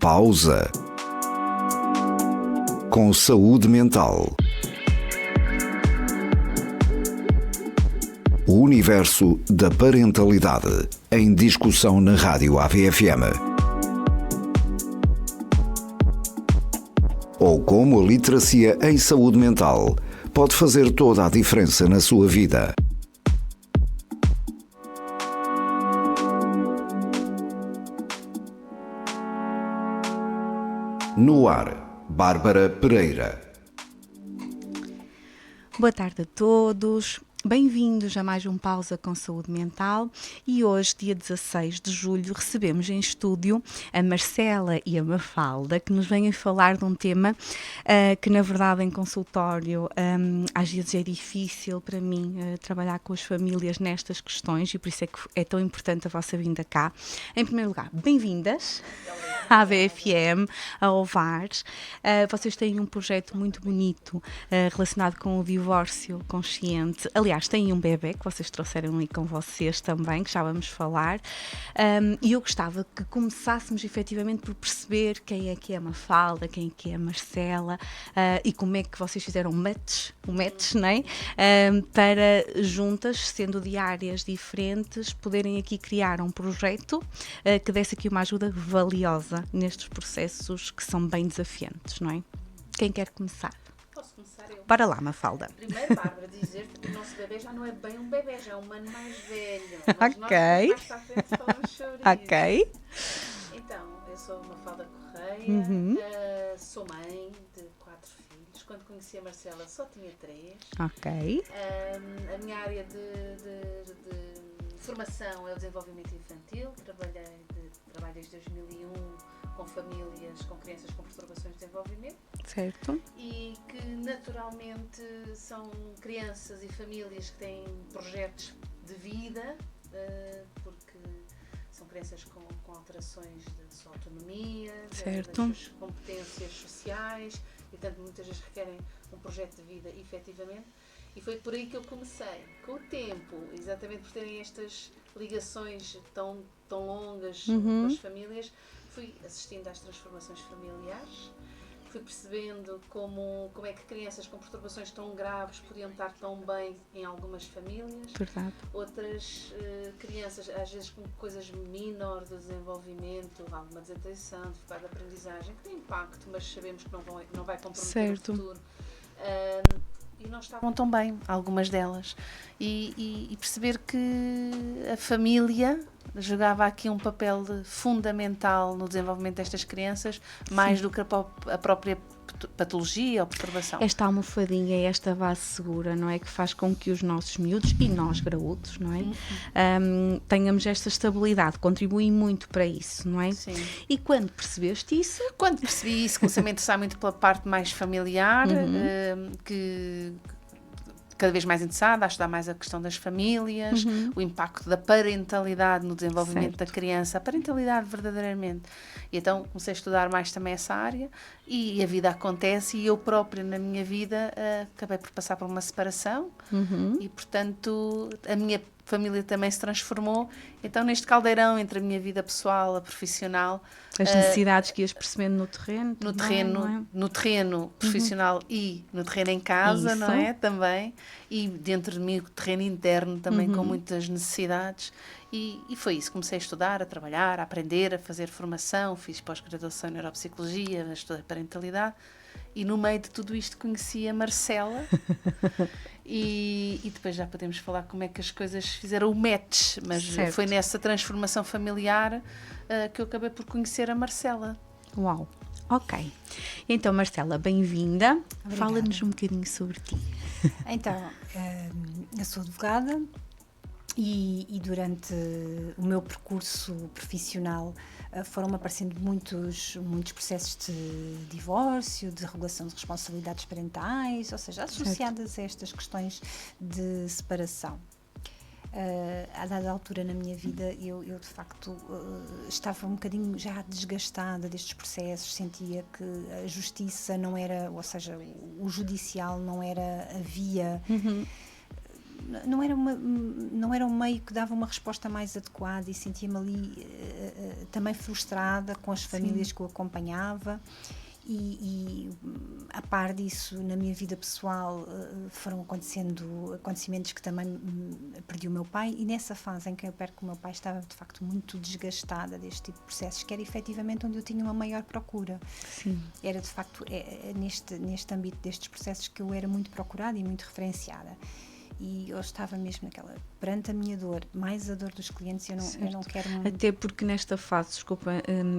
Pausa. Com saúde mental. O universo da parentalidade em discussão na Rádio AVFM. Ou como a literacia em saúde mental pode fazer toda a diferença na sua vida. No ar, Bárbara Pereira. Boa tarde a todos. Bem-vindos a mais um Pausa com Saúde Mental e hoje, dia 16 de julho, recebemos em estúdio a Marcela e a Mafalda, que nos vêm falar de um tema que, na verdade, em consultório, às vezes é difícil para mim trabalhar com as famílias nestas questões e por isso é que é tão importante a vossa vinda cá. Em primeiro lugar, bem-vindas à AVFM, a Ovares. Vocês têm um projeto muito bonito relacionado com o divórcio consciente. Aliás, têm um bebê que vocês trouxeram aí com vocês também, que já vamos falar. E eu gostava que começássemos efetivamente por perceber quem é que é a Mafalda, quem é que é a Marcela e como é que vocês fizeram o match, não é? Para juntas, sendo de áreas diferentes, poderem aqui criar um projeto que desse aqui uma ajuda valiosa nestes processos que são bem desafiantes, não é? Quem quer começar? Posso começar eu? Para lá, Mafalda. Primeiro, Bárbara, dizer-te que o nosso bebê já não é bem um bebê, já é um ano mais velho. Mas Ok. nós mais para a frente falamos sobre isso. Ok. Então, eu sou Mafalda Correia, sou mãe de 4 filhos. Quando conheci a Marcela só tinha 3. Ok. A minha área de formação é o desenvolvimento infantil. Trabalho desde 2001 com famílias, com crianças com perturbações de desenvolvimento. Certo. E que naturalmente são crianças e famílias que têm projetos de vida, porque são crianças com alterações da sua autonomia, das suas competências sociais e, portanto, muitas vezes requerem um projeto de vida efetivamente. E foi por aí que eu comecei. Com o tempo, exatamente por terem estas ligações tão longas com as famílias, fui assistindo às transformações familiares, fui percebendo como é que crianças com perturbações tão graves podiam estar tão bem em algumas famílias. Verdade. Outras crianças, às vezes com coisas menor do desenvolvimento, alguma desatenção, dificuldade de aprendizagem, que tem impacto, mas sabemos que não vai comprometer o futuro. E não estavam tão bem, algumas delas. E perceber que a família jogava aqui um papel fundamental no desenvolvimento destas crianças, mais do que a própria patologia ou perturbação. Esta almofadinha é esta base segura, não é? Que faz com que os nossos miúdos e nós graúdos, não é? Tenhamos esta estabilidade, contribui muito para isso, não é? Sim. E quando percebeste isso? Quando percebi isso, comecei a me interessar muito pela parte mais familiar, que cada vez mais interessada a estudar mais a questão das famílias, o impacto da parentalidade no desenvolvimento da criança, a parentalidade verdadeiramente. E então comecei a estudar mais também essa área e a vida acontece e eu própria na minha vida acabei por passar por uma separação e portanto a minha família também se transformou, então neste caldeirão entre a minha vida pessoal, a profissional, as necessidades que ias percebendo no terreno, no terreno profissional e no terreno em casa, Isso. não é? Também, e dentro de mim o terreno interno também com muitas necessidades e foi isso, comecei a estudar, a trabalhar, a aprender, a fazer formação, fiz pós-graduação em neuropsicologia, estudei parentalidade e no meio de tudo isto conheci a Marcela e depois já podemos falar como é que as coisas fizeram o match, mas foi nessa transformação familiar que eu acabei por conhecer a Marcela. Uau, ok. Então, Marcela, bem-vinda. Fala-nos um bocadinho sobre ti. Então, eu sou advogada e durante o meu percurso profissional foram-me aparecendo muitos processos de divórcio, de regulação de responsabilidades parentais, ou seja, associadas a estas questões de separação. A dada altura na minha vida eu de facto estava um bocadinho já desgastada destes processos, sentia que a justiça não era, ou seja, o judicial não era a via não era um meio que dava uma resposta mais adequada, e sentia-me ali também frustrada com as famílias que eu acompanhava. E a par disso, na minha vida pessoal, foram acontecendo acontecimentos que também perdi o meu pai, e nessa fase em que eu perco o meu pai estava de facto muito desgastada deste tipo de processos, que era efetivamente onde eu tinha uma maior procura. Sim. Era de facto neste âmbito destes processos que eu era muito procurada e muito referenciada. E eu estava mesmo naquela, perante a minha dor, mais a dor dos clientes, eu não quero... Até porque nesta fase, desculpa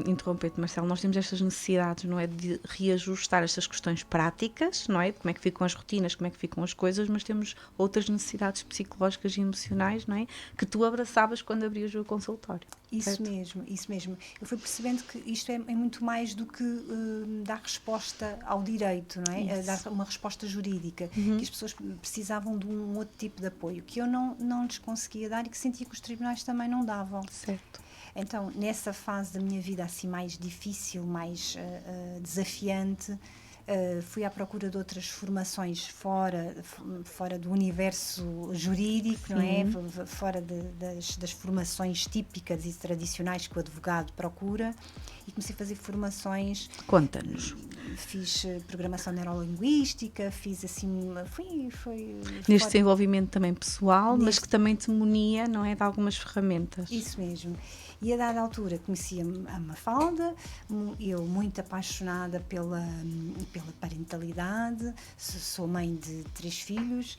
interromper-te, Marcelo, nós temos estas necessidades, não é, de reajustar estas questões práticas, não é, de como é que ficam as rotinas, como é que ficam as coisas, mas temos outras necessidades psicológicas e emocionais, não é, que tu abraçavas quando abrias o consultório. Isso mesmo. Eu fui percebendo que isto é muito mais do que dar resposta ao direito, não é? Dar uma resposta jurídica, que as pessoas precisavam de um outro tipo de apoio, que eu não lhes conseguia dar e que sentia que os tribunais também não davam. Certo. Então, nessa fase da minha vida assim mais difícil, mais desafiante, fui à procura de outras formações fora do universo jurídico, não é? Fora das formações típicas e tradicionais que o advogado procura, e comecei a fazer formações. Conta-nos. Fiz programação neurolinguística, fiz assim, foi neste desenvolvimento também pessoal, mas que também te munia, não é, de algumas ferramentas. Isso mesmo. E a dada altura conheci a Mafalda, eu muito apaixonada pela parentalidade, sou mãe de 3 filhos,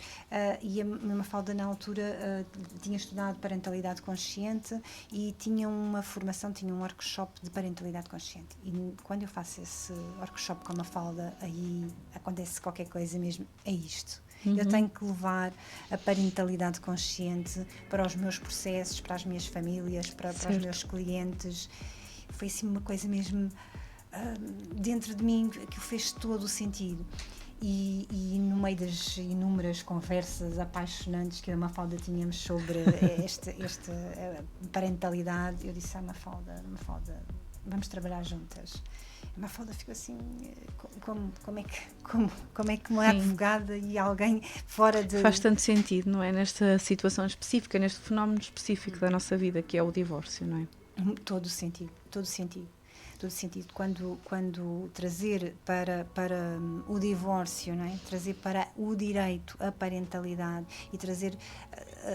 e a Mafalda na altura tinha estudado parentalidade consciente e tinha uma formação, tinha um workshop de parentalidade consciente. E quando eu faço esse workshop com a Mafalda, aí acontece qualquer coisa mesmo, é isto. Eu tenho que levar a parentalidade consciente para os meus processos, para as minhas famílias, para os meus clientes. Foi assim uma coisa mesmo dentro de mim que fez todo o sentido. E no meio das inúmeras conversas apaixonantes que a Mafalda tínhamos sobre esta parentalidade, eu disse à Mafalda, vamos trabalhar juntas. A Mafalda ficou assim, como é que uma advogada e alguém fora de... Faz tanto sentido, não é? Nesta situação específica, neste fenómeno específico da nossa vida, que é o divórcio, não é? Todo sentido. Quando trazer para o divórcio, não é? Trazer para o direito a parentalidade e trazer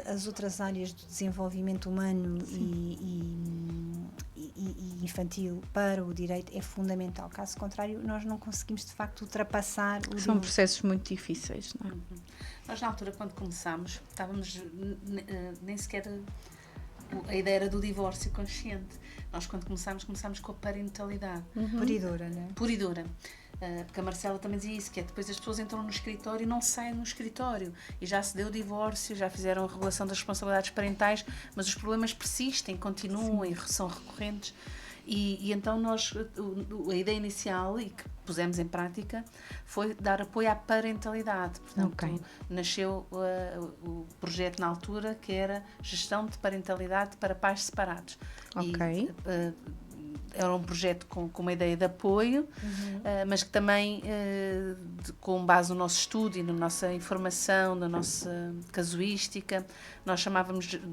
as outras áreas do desenvolvimento humano e infantil para o direito é fundamental. Caso contrário, nós não conseguimos de facto ultrapassar o São processos muito difíceis, não é? Nós na altura, quando começámos, estávamos nem sequer... A ideia era do divórcio consciente. Nós, quando começámos com a parentalidade. Pura e dura, não é? Pura e dura. Porque a Marcela também dizia isso, que é depois as pessoas entram no escritório e não saem no escritório. E já se deu o divórcio, já fizeram a regulação das responsabilidades parentais, mas os problemas persistem, continuam e são recorrentes. E então a ideia inicial, e que pusemos em prática, foi dar apoio à parentalidade. Portanto, nasceu o projeto na altura, que era Gestão de Parentalidade para Pais Separados. E, era um projeto com uma ideia de apoio, mas que também, com base no nosso estudo e na nossa informação, na nossa casuística, nós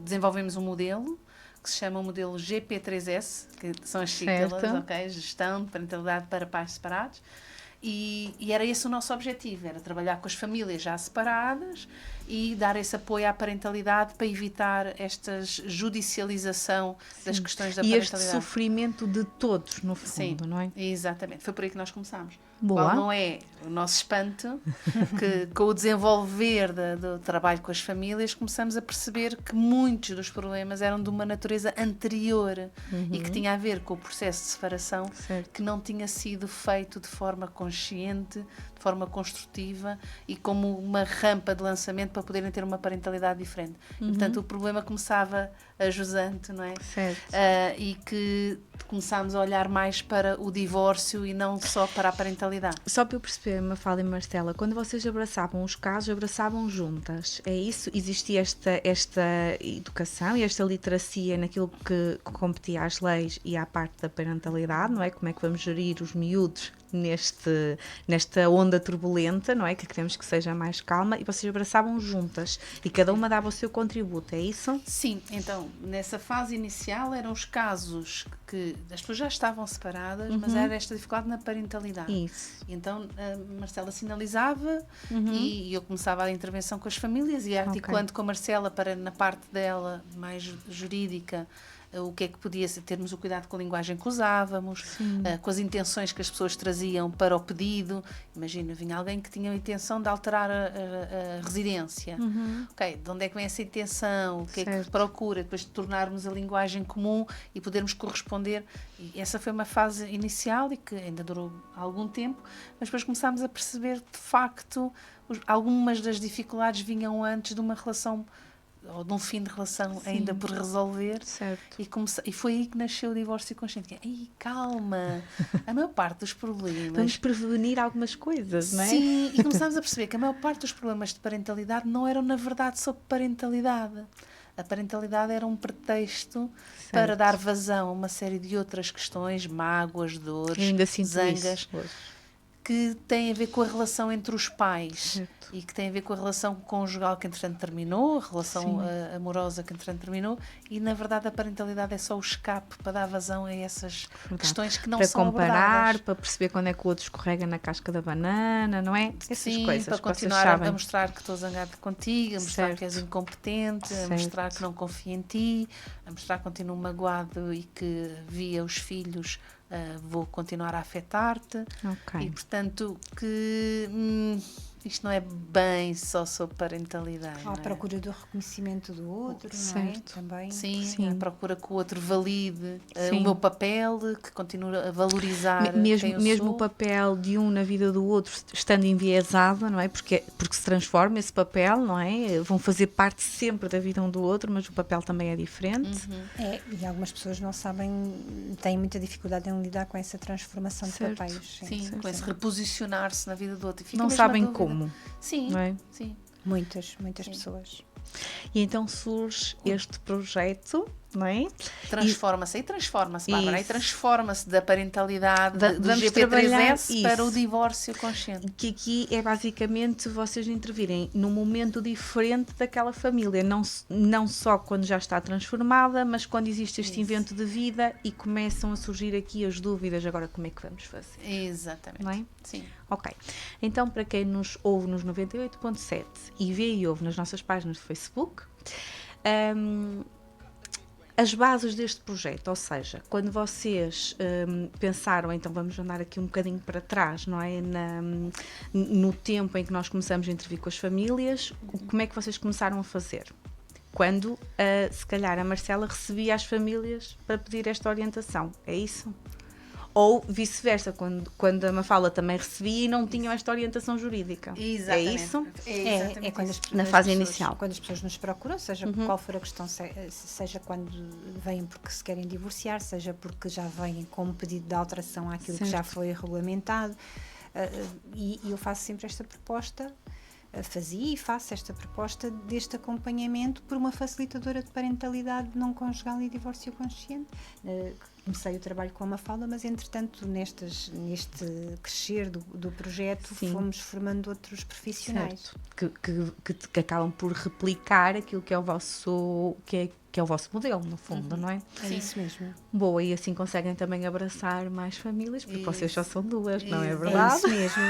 desenvolvemos um modelo, que se chama o modelo GP3S, que são as siglas, Gestão de Parentalidade para Pais Separados, e era esse o nosso objetivo, era trabalhar com as famílias já separadas e dar esse apoio à parentalidade para evitar esta judicialização das questões da parentalidade. E este sofrimento de todos, no fundo, não é? Exatamente, foi por aí que nós começámos. Boa. Qual não é o nosso espanto, que com o desenvolver do trabalho com as famílias começamos a perceber que muitos dos problemas eram de uma natureza anterior e que tinha a ver com o processo de separação, que não tinha sido feito de forma consciente, de forma construtiva e como uma rampa de lançamento para poderem ter uma parentalidade diferente. E, portanto, o problema começava a jusante, não é? Certo. E que começámos a olhar mais para o divórcio e não só para a parentalidade. Só para eu perceber, Mafalda e Marcela, quando vocês abraçavam os casos, abraçavam juntas, é isso? Existia esta educação e esta literacia naquilo que competia às leis e à parte da parentalidade, não é? Como é que vamos gerir os miúdos nesta onda turbulenta, não é? Que queremos que seja mais calma, e vocês abraçavam juntas e cada uma dava o seu contributo, é isso? Sim, então, nessa fase inicial eram os casos que as pessoas já estavam separadas, mas era esta dificuldade na parentalidade. Isso. E então a Marcela sinalizava e eu começava a intervenção com as famílias e articulando com a Marcela para, na parte dela mais jurídica, o que é que podia ser, termos o cuidado com a linguagem que usávamos, com as intenções que as pessoas traziam para o pedido. Imagina, vinha alguém que tinha a intenção de alterar a residência. Ok, de onde é que vem essa intenção? O que é que procura? Depois de tornarmos a linguagem comum e podermos corresponder. E essa foi uma fase inicial e que ainda durou algum tempo, mas depois começámos a perceber, de facto, algumas das dificuldades vinham antes de uma relação ou de um fim de relação ainda por resolver. Certo. E foi aí que nasceu o divórcio consciente. Ei, calma! A maior parte dos problemas... Vamos prevenir algumas coisas, não é? Sim, e começámos a perceber que a maior parte dos problemas de parentalidade não eram, na verdade, sobre parentalidade. A parentalidade era um pretexto para dar vazão a uma série de outras questões, mágoas, dores, Eu ainda sinto zangas, isso hoje. que têm a ver com a relação entre os pais. Certo. E que tem a ver com a relação conjugal que entretanto terminou, a relação amorosa que entretanto terminou, e na verdade a parentalidade é só o escape para dar vazão a essas questões que não para são comparar, abordadas. para perceber quando é que o outro escorrega na casca da banana, não é? Essas Sim, coisas para que vocês continuar sabem. a mostrar que estou zangada contigo, a mostrar Certo. que és incompetente, a mostrar que não confio em ti, a mostrar que continuo magoado e que via os filhos vou continuar a afetar-te. Ok. E portanto que isto não é bem só sobre parentalidade. À não é? procura do reconhecimento do outro, não é? Certo. Também. Sim, à procura que o outro valide Sim. o meu papel, que continue a valorizar quem eu Mesmo sou. o papel de um na vida do outro estando enviesado, não é? Porque se transforma esse papel, não é? Vão fazer parte sempre da vida um do outro, mas o papel também é diferente. É, e algumas pessoas não sabem, têm muita dificuldade em lidar com essa transformação Certo. de papéis. Sim, com esse reposicionar-se na vida do outro. E fica Não mesmo a sabem dúvida. como, Sim, não é? sim. Muitas pessoas. E então surge este projeto, não é? Transforma-se, Bárbara, aí Isso. transforma-se da parentalidade do Vamos trabalhar GP3S para o isso. divórcio consciente. Que aqui é basicamente vocês intervirem num momento diferente daquela família, não só quando já está transformada, mas quando existe este invento de vida e começam a surgir aqui as dúvidas, agora como é que vamos fazer, Exatamente. não é? Sim. Ok, então para quem nos ouve nos 98.7 e vê e ouve nas nossas páginas de Facebook, as bases deste projeto, ou seja, quando vocês pensaram, então vamos andar aqui um bocadinho para trás, não é? No tempo em que nós começamos a intervir com as famílias, como é que vocês começaram a fazer? Quando, se calhar, a Marcela recebia as famílias para pedir esta orientação, é isso? Ou vice-versa, quando a Mafalda também recebia e não tinham esta orientação jurídica. Exatamente. É isso? É quando Na fase inicial. Quando as pessoas nos procuram, seja qual for a questão, seja quando vêm porque se querem divorciar, seja porque já vêm com um pedido de alteração àquilo que já foi regulamentado. E eu faço sempre esta proposta, fazia e faço esta proposta deste acompanhamento por uma facilitadora de parentalidade não conjugal e divórcio consciente. Comecei o trabalho com a Mafalda, mas entretanto neste crescer do projeto fomos formando outros profissionais. Certo. Que acabam por replicar aquilo que é o vosso que é o vosso modelo, no fundo, não é? É isso mesmo. Boa, e assim conseguem também abraçar mais famílias, porque vocês só são duas, não é Isso. verdade? É isso mesmo.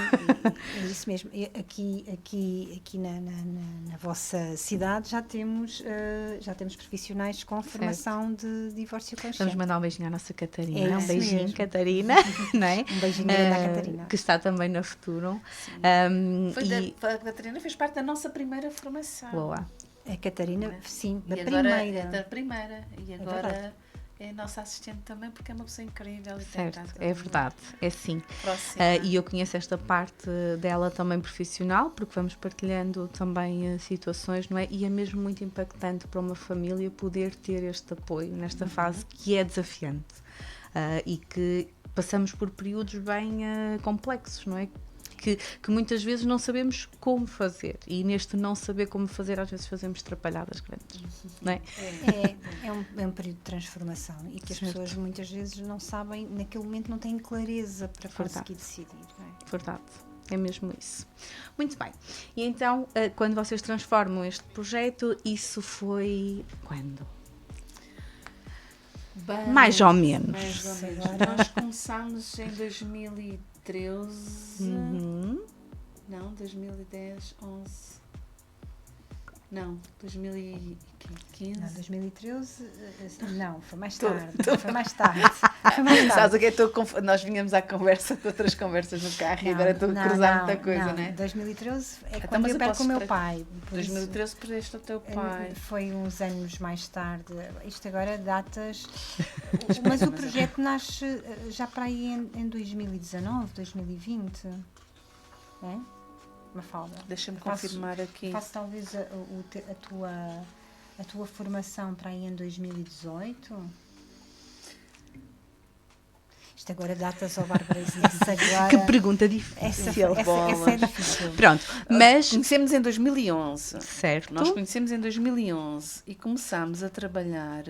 É isso mesmo. Aqui na vossa cidade já temos profissionais com formação de divórcio consciente. Vamos mandar um beijinho à nossa Catarina. É Um isso beijinho, mesmo. Catarina. Não é? Um beijinho grande à Catarina. Que está também na Futuro. A Catarina fez parte da nossa primeira formação. Boa. A Catarina, sim, da E agora, primeira. da primeira. E agora verdade. é nossa assistente também, porque é uma pessoa incrível. E Certo, tem é verdade, é sim. Próxima. E eu conheço esta parte dela também profissional, porque vamos partilhando também situações, não é? E é mesmo muito impactante para uma família poder ter este apoio nesta fase que é desafiante e que passamos por períodos bem complexos, não é? que muitas vezes não sabemos como fazer. E neste não saber como fazer, às vezes fazemos trapalhadas grandes. Não é? É um período de transformação e que as pessoas muitas vezes não sabem, naquele momento não têm clareza para conseguir decidir. Não é? Verdade. É mesmo isso. Muito bem. E então, quando vocês transformam este projeto, isso foi quando? Bem, Mais ou menos. mais ou menos. Nós começámos em 2013. Não, 2010, 11. Não, 2015. Não, 2013, não, foi mais tarde. Foi mais tarde. Foi mais tarde. Sabes o que é? Nós vinhamos à conversa de outras conversas no carro e agora estou a cruzar muita coisa, não é? 2013 é Então, quando mas eu eu perco posso o meu pre- pai. Por isso, 2013 perdeste o teu pai. foi uns anos mais tarde. Isto agora datas. Mas o projeto nasce já para aí em 2019, 2020. É? Mafalda. Deixa-me Faço- confirmar aqui. Faço talvez a tua formação para aí em 2018. Isto agora datas ao Bárbara, isso agora. Que pergunta difícil. Essa é difícil. Pronto, mas... Conhecemos em 2011. Certo. Nós conhecemos em 2011 e começámos a trabalhar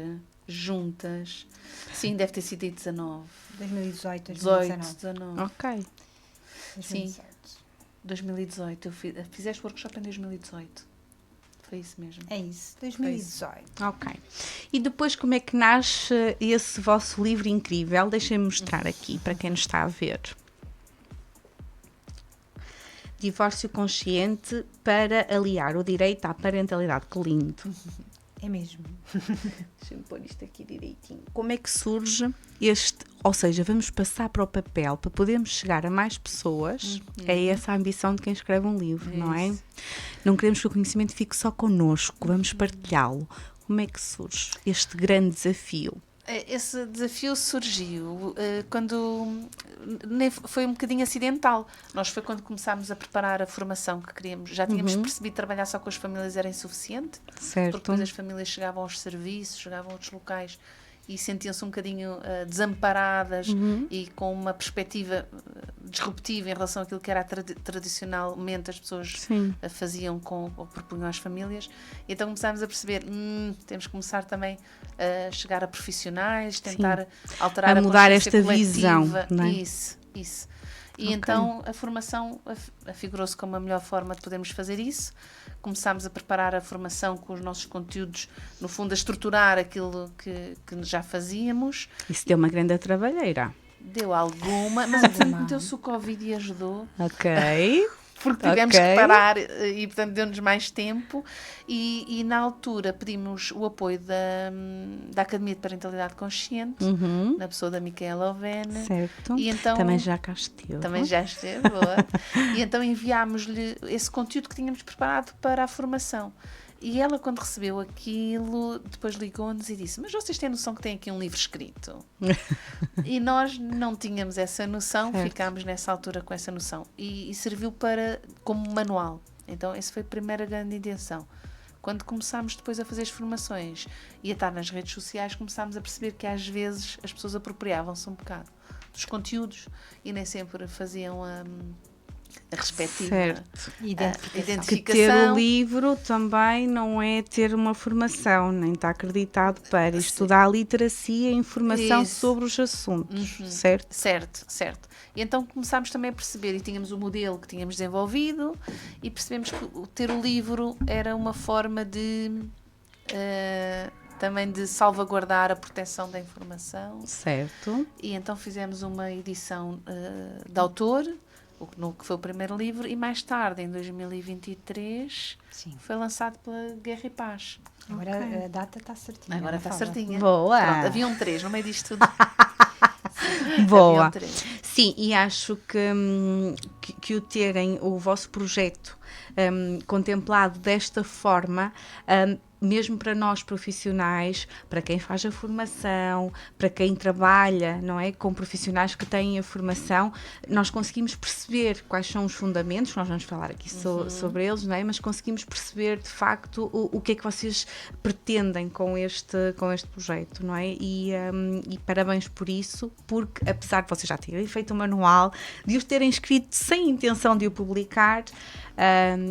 juntas. Sim, deve ter sido em 19. 2018, 18, 2019. 19. Ok. 2018. 2018. Fizeste workshop em 2018. Foi isso mesmo. É isso, 2018. Ok. E depois como é que nasce esse vosso livro incrível? Deixem-me mostrar aqui para quem nos está a ver. Divórcio consciente para aliar o direito à parentalidade. Que lindo. É mesmo. Deixa-me pôr isto aqui direitinho. Como é que surge este, ou seja, vamos passar para o papel para podermos chegar a mais pessoas. É essa a ambição de quem escreve um livro, não é? Não queremos que o conhecimento fique só connosco, vamos partilhá-lo. Como é que surge este grande desafio? Esse desafio surgiu quando foi um bocadinho acidental. Nós foi quando começámos a preparar a formação que queríamos. Já tínhamos percebido que trabalhar só com as famílias era insuficiente. Certo. Porque depois as famílias chegavam aos serviços, chegavam a outros locais e sentiam-se um bocadinho desamparadas e com uma perspectiva disruptiva em relação àquilo que era tradicionalmente as pessoas faziam ou propunham às famílias. E então começámos a perceber, temos que começar também a chegar a profissionais, tentar alterar a mudar consciência esta coletiva. visão, não é? Isso. E então a formação afigurou-se como a melhor forma de podermos fazer isso. Começámos a preparar a formação com os nossos conteúdos, no fundo a estruturar aquilo que já fazíamos. Isso deu uma grande trabalheira. Deu alguma, mas meteu-se o Covid e ajudou. Ok. Porque tivemos que parar e, portanto, deu-nos mais tempo. E na altura pedimos o apoio da Academia de Parentalidade Consciente, na pessoa da Micaela Ovene. Certo. E então, também já cá esteve. Também já esteve, boa. E então enviámos-lhe esse conteúdo que tínhamos preparado para a formação. E ela, quando recebeu aquilo, depois ligou-nos e disse: mas vocês têm noção que tem aqui um livro escrito? E nós não tínhamos essa noção, ficámos nessa altura com essa noção. E serviu como manual. Então, essa foi a primeira grande intenção. Quando começámos depois a fazer as formações e a estar nas redes sociais, começámos a perceber que às vezes as pessoas apropriavam-se um bocado dos conteúdos e nem sempre faziam a respectiva identificação. Que ter o livro também não é ter uma formação, nem está acreditado para estudar a literacia e a informação sobre os assuntos, certo? Certo. E então começámos também a perceber, e tínhamos o modelo que tínhamos desenvolvido, e percebemos que ter o livro era uma forma de também de salvaguardar a proteção da informação. Certo. E então fizemos uma edição de autor, que foi o primeiro livro, e mais tarde, em 2023, foi lançado pela Guerra e Paz. Agora a data está certinha. Agora está certinha. Boa! Pronto, haviam 3 no meio disto tudo. Boa! Sim, e acho que o terem, o vosso projeto contemplado desta forma, mesmo para nós profissionais, para quem faz a formação, para quem trabalha, não é, com profissionais que têm a formação, nós conseguimos perceber quais são os fundamentos, nós vamos falar aqui sobre eles, não é, mas conseguimos perceber de facto o que é que vocês pretendem com este projeto, não é, e parabéns por isso, porque apesar de vocês já terem feito o manual, de os terem escrito sem intenção de o publicar,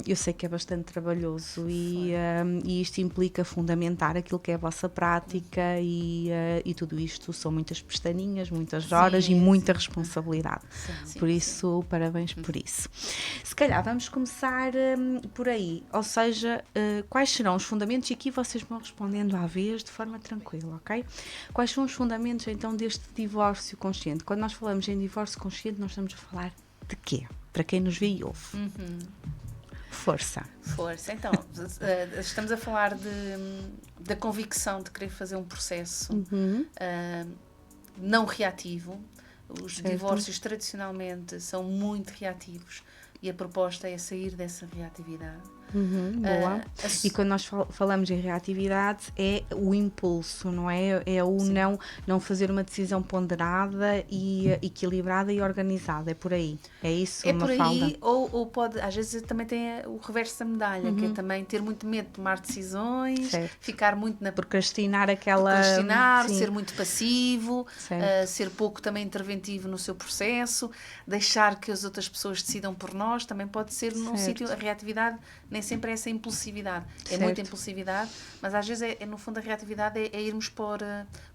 eu sei que é bastante trabalhoso e isto implica fundamentar aquilo que é a vossa prática e tudo isto são muitas pestaninhas, muitas horas e muita responsabilidade. Por isso, parabéns por isso. Se calhar vamos começar por aí, ou seja, quais serão os fundamentos, e aqui vocês vão respondendo à vez de forma tranquila, ok? Quais são os fundamentos então deste divórcio consciente? Quando nós falamos em divórcio consciente, nós estamos a falar de quê? Para quem nos vê e ouve. Força. Então, estamos a falar da convicção de querer fazer um processo não reativo. Os divórcios tradicionalmente são muito reativos e a proposta é sair dessa reatividade. Boa. E quando nós falamos em reatividade é o impulso, não é? É o não fazer uma decisão ponderada e equilibrada e organizada, é por aí. É isso, é por aí, Mafalda? ou pode, às vezes também tem o reverso da medalha, que é também ter muito medo de tomar decisões, ficar muito na procrastinar, sim. ser muito passivo, ser pouco também interventivo no seu processo, deixar que as outras pessoas decidam por nós, também pode ser num sítio, a reatividade nem sempre é essa impulsividade, é muita impulsividade, mas às vezes no fundo a reatividade é irmos por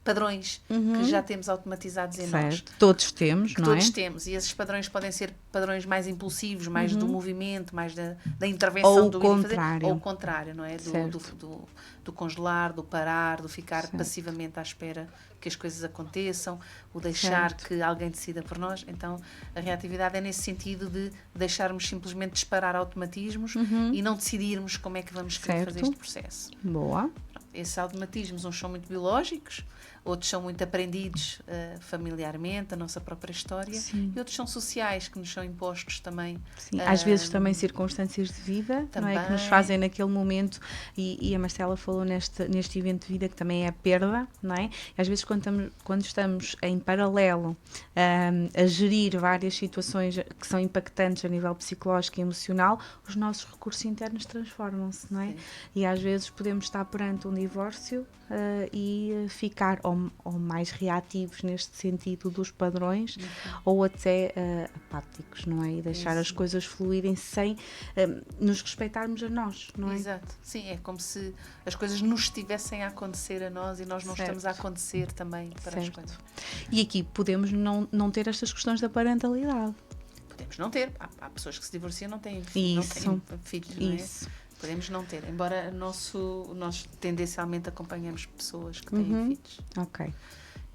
padrões que já temos automatizados em nós. Todos temos, não é? Todos temos, e esses padrões podem ser padrões mais impulsivos, mais do movimento, mais da intervenção ou do contrário. Ou o contrário, não é? Do congelar, do parar, do ficar passivamente à espera que as coisas aconteçam, o deixar que alguém decida por nós. Então, a reatividade é nesse sentido de deixarmos simplesmente disparar automatismos e não decidirmos como é que vamos querer fazer este processo. Boa. Esses automatismos, uns são muito biológicos, outros são muito aprendidos familiarmente, a nossa própria história, e outros são sociais, que nos são impostos também. Sim, às vezes também circunstâncias de vida, também. Não é? Que nos fazem naquele momento, e a Marcela falou neste evento de vida que também é a perda, não é? E às vezes quando estamos em paralelo a gerir várias situações que são impactantes a nível psicológico e emocional, os nossos recursos internos transformam-se, não é? Sim. E às vezes podemos estar perante um divórcio e ficar ou mais reativos neste sentido dos padrões ou até apáticos, não é? E deixar as coisas fluírem sem nos respeitarmos a nós, não é? Exato. Sim, é como se as coisas nos estivessem a acontecer a nós e nós não estamos a acontecer também para as coisas. E aqui podemos não ter estas questões da parentalidade. Podemos não ter. Há pessoas que se divorciam e não têm filhos, não é? Podemos não ter, embora nós tendencialmente acompanhamos pessoas que têm filhos. Ok.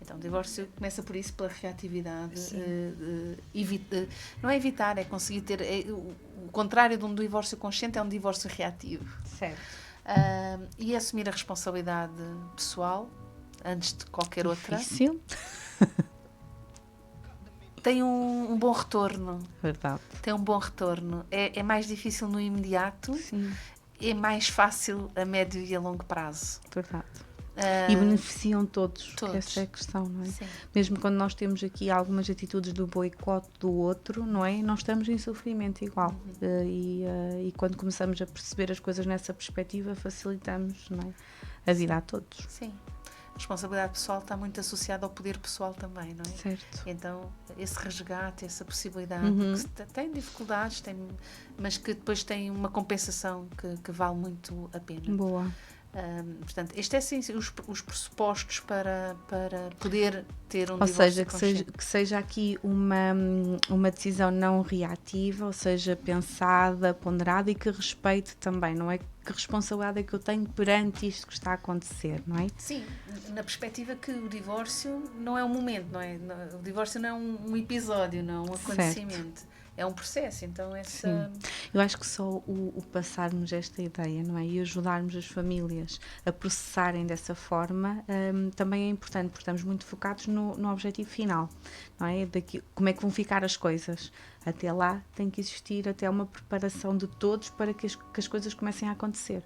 Então, o divórcio começa por isso, pela reatividade. Não é evitar, é conseguir ter... o contrário de um divórcio consciente é um divórcio reativo. Certo. E assumir a responsabilidade pessoal, antes de qualquer outra. Difícil. Tem um bom retorno. Verdade. Tem um bom retorno. É mais difícil no imediato. Sim. É mais fácil a médio e a longo prazo. Verdade. E beneficiam todos, que essa é a questão, não é? Sim. Mesmo quando nós temos aqui algumas atitudes do boicote do outro, não é? Nós estamos em sofrimento igual. E quando começamos a perceber as coisas nessa perspectiva, facilitamos, não é? A vida a todos. Sim. A responsabilidade pessoal está muito associada ao poder pessoal também, não é? Certo. Então, esse resgate, essa possibilidade, que tem dificuldades, mas que depois tem uma compensação que vale muito a pena. Boa. Portanto, este é sim os pressupostos para poder ter um divórcio consciente. Que seja aqui uma decisão não reativa, ou seja, pensada, ponderada e que respeite também, não é? Que responsabilidade é que eu tenho perante isto que está a acontecer, não é? Sim, na perspectiva que o divórcio não é um momento, não é? O divórcio não é um episódio, não é um acontecimento. Certo. É um processo, então essa... Sim. Eu acho que só o passarmos esta ideia, não é? E ajudarmos as famílias a processarem dessa forma também é importante, porque estamos muito focados no objetivo final, não é? Como é que vão ficar as coisas. Até lá tem que existir até uma preparação de todos para que as coisas comecem a acontecer.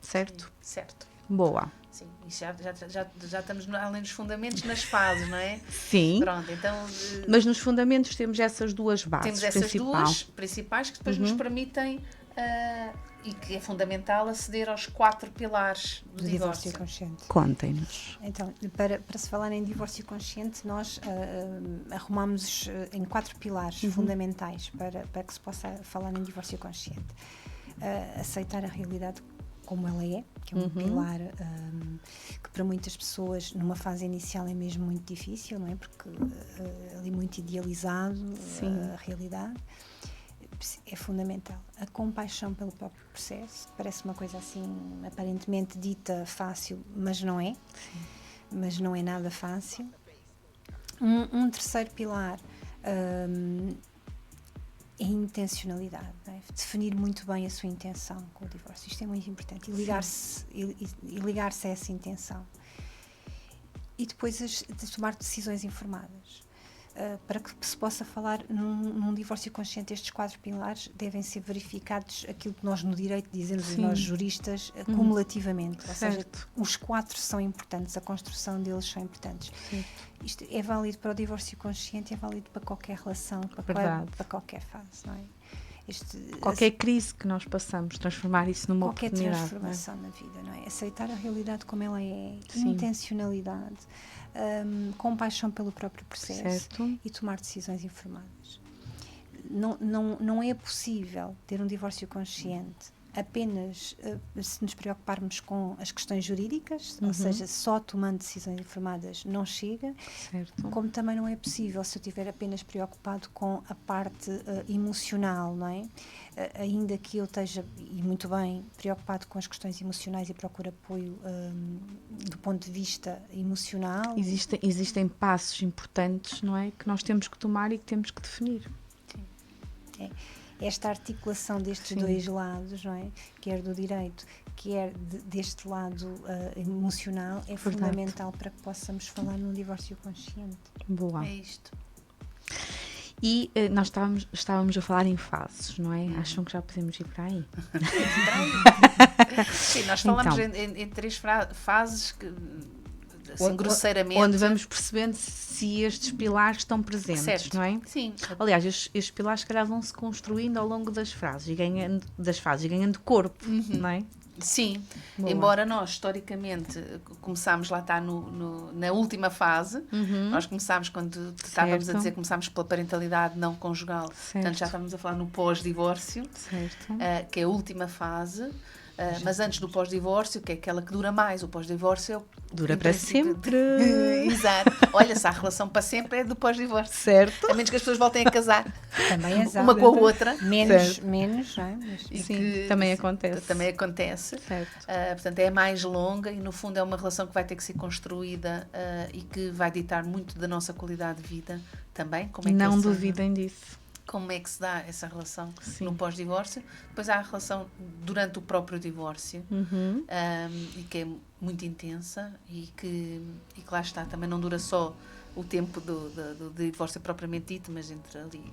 Certo? Sim, certo. Boa. Sim, e já estamos além dos fundamentos nas fases, não é? Sim. Pronto, então Mas nos fundamentos temos essas duas bases. temos essas duas principais que depois nos permitem, e que é fundamental, aceder aos 4 pilares do divórcio. consciente. Contem-nos. Então, para se falar em divórcio consciente, nós arrumamos em 4 pilares fundamentais para que se possa falar em divórcio consciente. Aceitar a realidade como ela é, que é um pilar que para muitas pessoas numa fase inicial é mesmo muito difícil, não é? Porque ali muito idealizado a realidade. É fundamental. A compaixão pelo próprio processo, parece uma coisa assim aparentemente dita fácil, mas não é. Sim. Mas não é nada fácil. Um terceiro pilar é a intencionalidade, não é? Definir muito bem a sua intenção com o divórcio. Isto é muito importante. E ligar-se a essa intenção. E depois de tomar decisões informadas. Para que se possa falar num divórcio consciente, estes 4 pilares devem ser verificados, aquilo que nós no direito dizemos, nós juristas, cumulativamente. Ou seja, os 4 são importantes, a construção deles são importantes. Sim. Isto é válido para o divórcio consciente, é válido para qualquer relação, para qualquer fase, não é? Qualquer crise que nós passamos, transformar isso numa oportunidade. Qualquer transformação na vida, não é? Aceitar a realidade como ela é, intencionalidade, compaixão pelo próprio processo e tomar decisões informadas. Não é possível ter um divórcio consciente apenas se nos preocuparmos com as questões jurídicas, ou seja, só tomando decisões informadas não chega, como também não é possível se eu estiver apenas preocupado com a parte emocional, não é? Ainda que eu esteja, e muito bem, preocupado com as questões emocionais e procure apoio do ponto de vista emocional. Existem passos importantes, não é? Que nós temos que tomar e que temos que definir. Sim. Esta articulação destes dois lados, não é? Quer do direito, quer deste lado emocional, é fundamental para que possamos falar num divórcio consciente. Boa. É isto. E nós estávamos a falar em fases, não é? Acham que já podemos ir para aí? Sim, nós falamos em 3 fases que, assim, grosseiramente, onde vamos percebendo se estes pilares estão presentes, não é? Sim. Aliás, estes pilares, se calhar, vão se construindo ao longo das fases e ganhando corpo, não é? Sim, Boa. Embora nós, historicamente, começámos lá está na última fase, nós começámos, quando estávamos a dizer, começámos pela parentalidade não conjugal, portanto já estávamos a falar no pós-divórcio, que é a última fase. Mas antes do pós-divórcio, que é aquela que dura mais, o pós-divórcio dura para sempre. Exato. Olha, se há relação para sempre, é do pós-divórcio. Certo. A menos que as pessoas voltem a casar. Também é uma com a outra. Menos, não é? Mas, sim, também acontece. Também acontece. Certo. Portanto, é mais longa e, no fundo, é uma relação que vai ter que ser construída e que vai ditar muito da nossa qualidade de vida também. Como é que não duvidem disso. Como é que se dá essa relação no pós-divórcio. Depois há a relação durante o próprio divórcio, e que é muito intensa e que lá está, também não dura só o tempo do divórcio propriamente dito, mas entre ali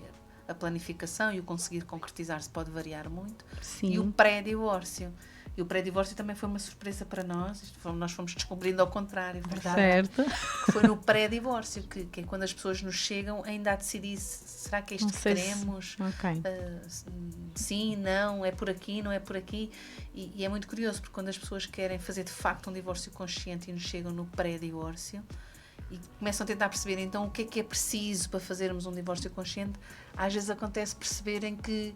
a planificação e o conseguir concretizar-se pode variar muito. Sim. E o pré-divórcio. E o pré-divórcio também foi uma surpresa para nós. Nós fomos descobrindo ao contrário. Verdade? Certo. Que foi no pré-divórcio, que é quando as pessoas nos chegam ainda a decidir será que é isto que queremos? Sim, não, é por aqui, não é por aqui. E é muito curioso, porque quando as pessoas querem fazer de facto um divórcio consciente e nos chegam no pré-divórcio e começam a tentar perceber então o que é preciso para fazermos um divórcio consciente, às vezes acontece perceberem que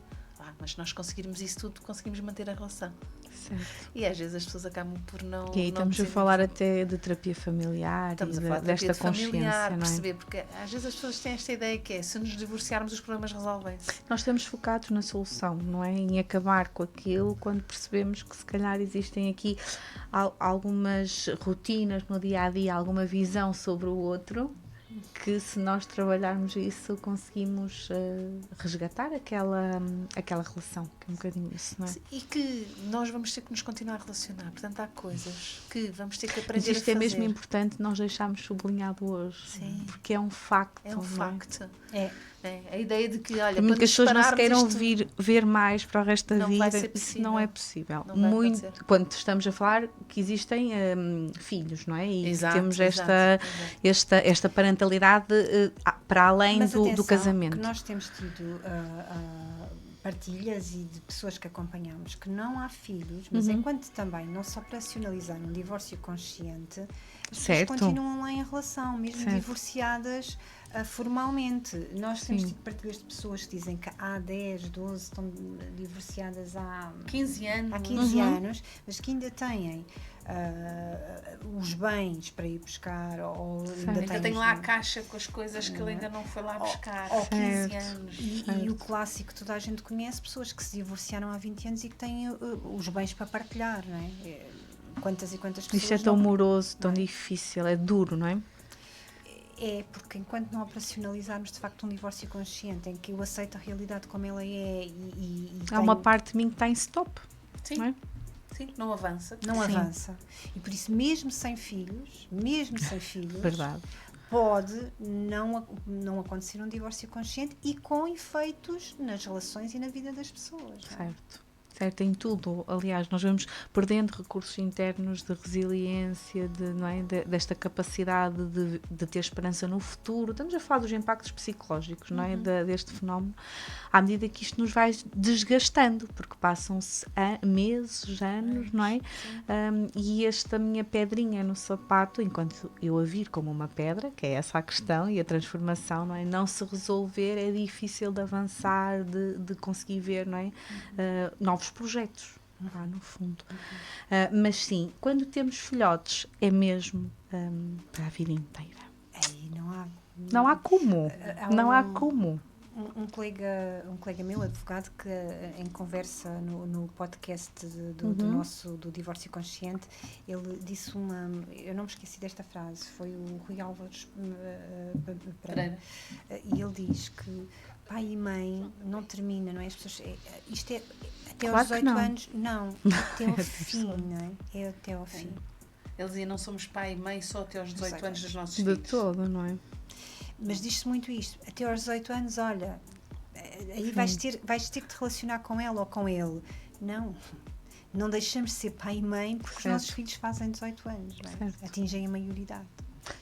mas se nós conseguirmos isso tudo, conseguimos manter a relação. Certo. E às vezes as pessoas acabam por não... E aí estamos a falar até de terapia familiar, estamos e a falar de desta terapia familiar, consciência, não é? perceber, porque às vezes as pessoas têm esta ideia que é, se nos divorciarmos os problemas resolvem-se. Nós estamos focados na solução, não é? Em acabar com aquilo, quando percebemos que se calhar existem aqui algumas rotinas no dia-a-dia, alguma visão sobre o outro, que se nós trabalharmos isso conseguimos resgatar aquela relação, que é um bocadinho isso, não é? E que nós vamos ter que nos continuar a relacionar, portanto há coisas que vamos ter que aprender a fazer. Isto é mesmo importante nós deixarmos sublinhado hoje. Sim. Porque é um facto. É um facto. A ideia de que, olha, Também quando que as pessoas não se separarmos queiram isto, ver mais para o resto da não vai vida, ser isso não é possível. Não vai Muito, acontecer. quando estamos a falar que existem filhos, não é? E Exato, que temos exato. esta parentalidade para além Mas do atenção, casamento. que nós temos tido partilhas e de pessoas que acompanhamos que não há filhos, mas enquanto também não se operacionalizar um divórcio consciente, as pessoas Certo. continuam lá em relação, mesmo Certo. divorciadas formalmente. Nós temos Sim. tido partilhas de pessoas que dizem que há 10, 12 estão divorciadas há 15 anos. há 15 anos, mas que ainda têm os bens para ir buscar, ou Ainda tem lá a caixa com as coisas que ele ainda não foi lá buscar. ou 15 Certo. anos. E o clássico que toda a gente conhece, pessoas que se divorciaram há 20 anos e que têm os bens para partilhar, não é? Quantas e quantas pessoas Isto é tão não- moroso, tão não é? difícil, é duro, não é? É, porque enquanto não operacionalizarmos de facto um divórcio consciente, em que eu aceito a realidade como ela é e Há uma tenho- parte de mim que está em stop, Sim, não é? sim, não avança. não Sim. avança. E por isso, mesmo sem filhos, Verdade. pode não acontecer um divórcio consciente e com efeitos nas relações e na vida das pessoas. Não é? Certo, em tudo. Aliás, nós vamos perdendo recursos internos de resiliência, não é? Desta capacidade de ter esperança no futuro. Estamos a falar dos impactos psicológicos, não é? Deste fenómeno, à medida que isto nos vai desgastando, porque passam-se meses, anos, não é? E esta minha pedrinha no sapato, enquanto eu a vir como uma pedra, que é essa a questão, e a transformação, não é? Não se resolver, é difícil de avançar, de conseguir ver, não é? Novos projetos, no fundo. Mas sim, quando temos filhotes, é mesmo para a vida inteira. Aí Não há como. Não há como. Um colega meu, advogado, que em conversa no podcast do Divórcio Consciente, ele disse eu não me esqueci desta frase, foi o Rui Álvares Pereira, e ele diz que pai e mãe não termina, não é? As pessoas, isto é até Claro aos que 18 não. anos, não, até ao fim, não é? É até ao fim. Ele dizia, não somos pai e mãe só até aos 18 anos dos nossos De filhos. todo, não é? Mas diz-se muito isto, até aos 18 anos, olha, aí vais ter que te relacionar com ela ou com ele. Não deixamos de ser pai e mãe porque os nossos filhos fazem 18 anos, não é? Atingem a maioridade.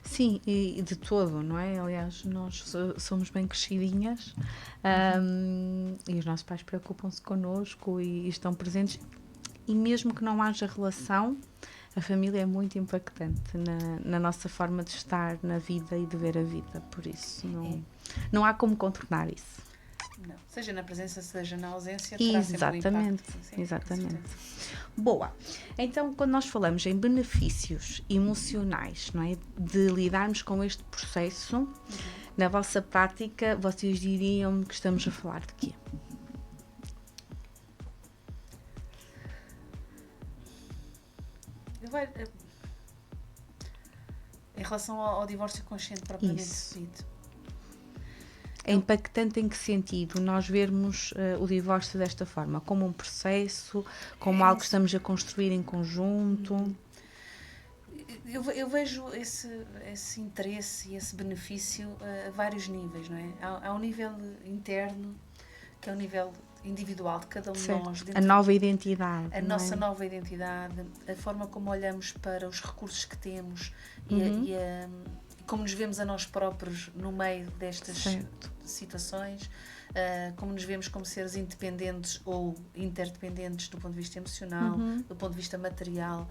Sim, e de todo, não é? Aliás, nós somos bem crescidinhas e os nossos pais preocupam-se connosco e estão presentes. E mesmo que não haja relação, a família é muito impactante na nossa forma de estar na vida e de ver a vida. Por isso, não há como contornar isso. Não. Seja na presença, seja na ausência, terá sempre um Exatamente, impacto. Sim, exatamente. com certeza. Boa. Então, quando nós falamos em benefícios emocionais, não é? De lidarmos com este processo, na vossa prática, vocês diriam que estamos a falar de quê? Em relação ao divórcio consciente propriamente Isso. dito. É impactante em que sentido nós vermos o divórcio desta forma? Como um processo, como algo que estamos a construir em conjunto? Eu vejo esse interesse e esse benefício a vários níveis, não é? Há um nível interno, que é o nível individual de cada um de nós. A nova identidade. A nossa nova identidade, a forma como olhamos para os recursos que temos e como nos vemos a nós próprios no meio destas situações, como nos vemos como seres independentes ou interdependentes do ponto de vista emocional, do ponto de vista material,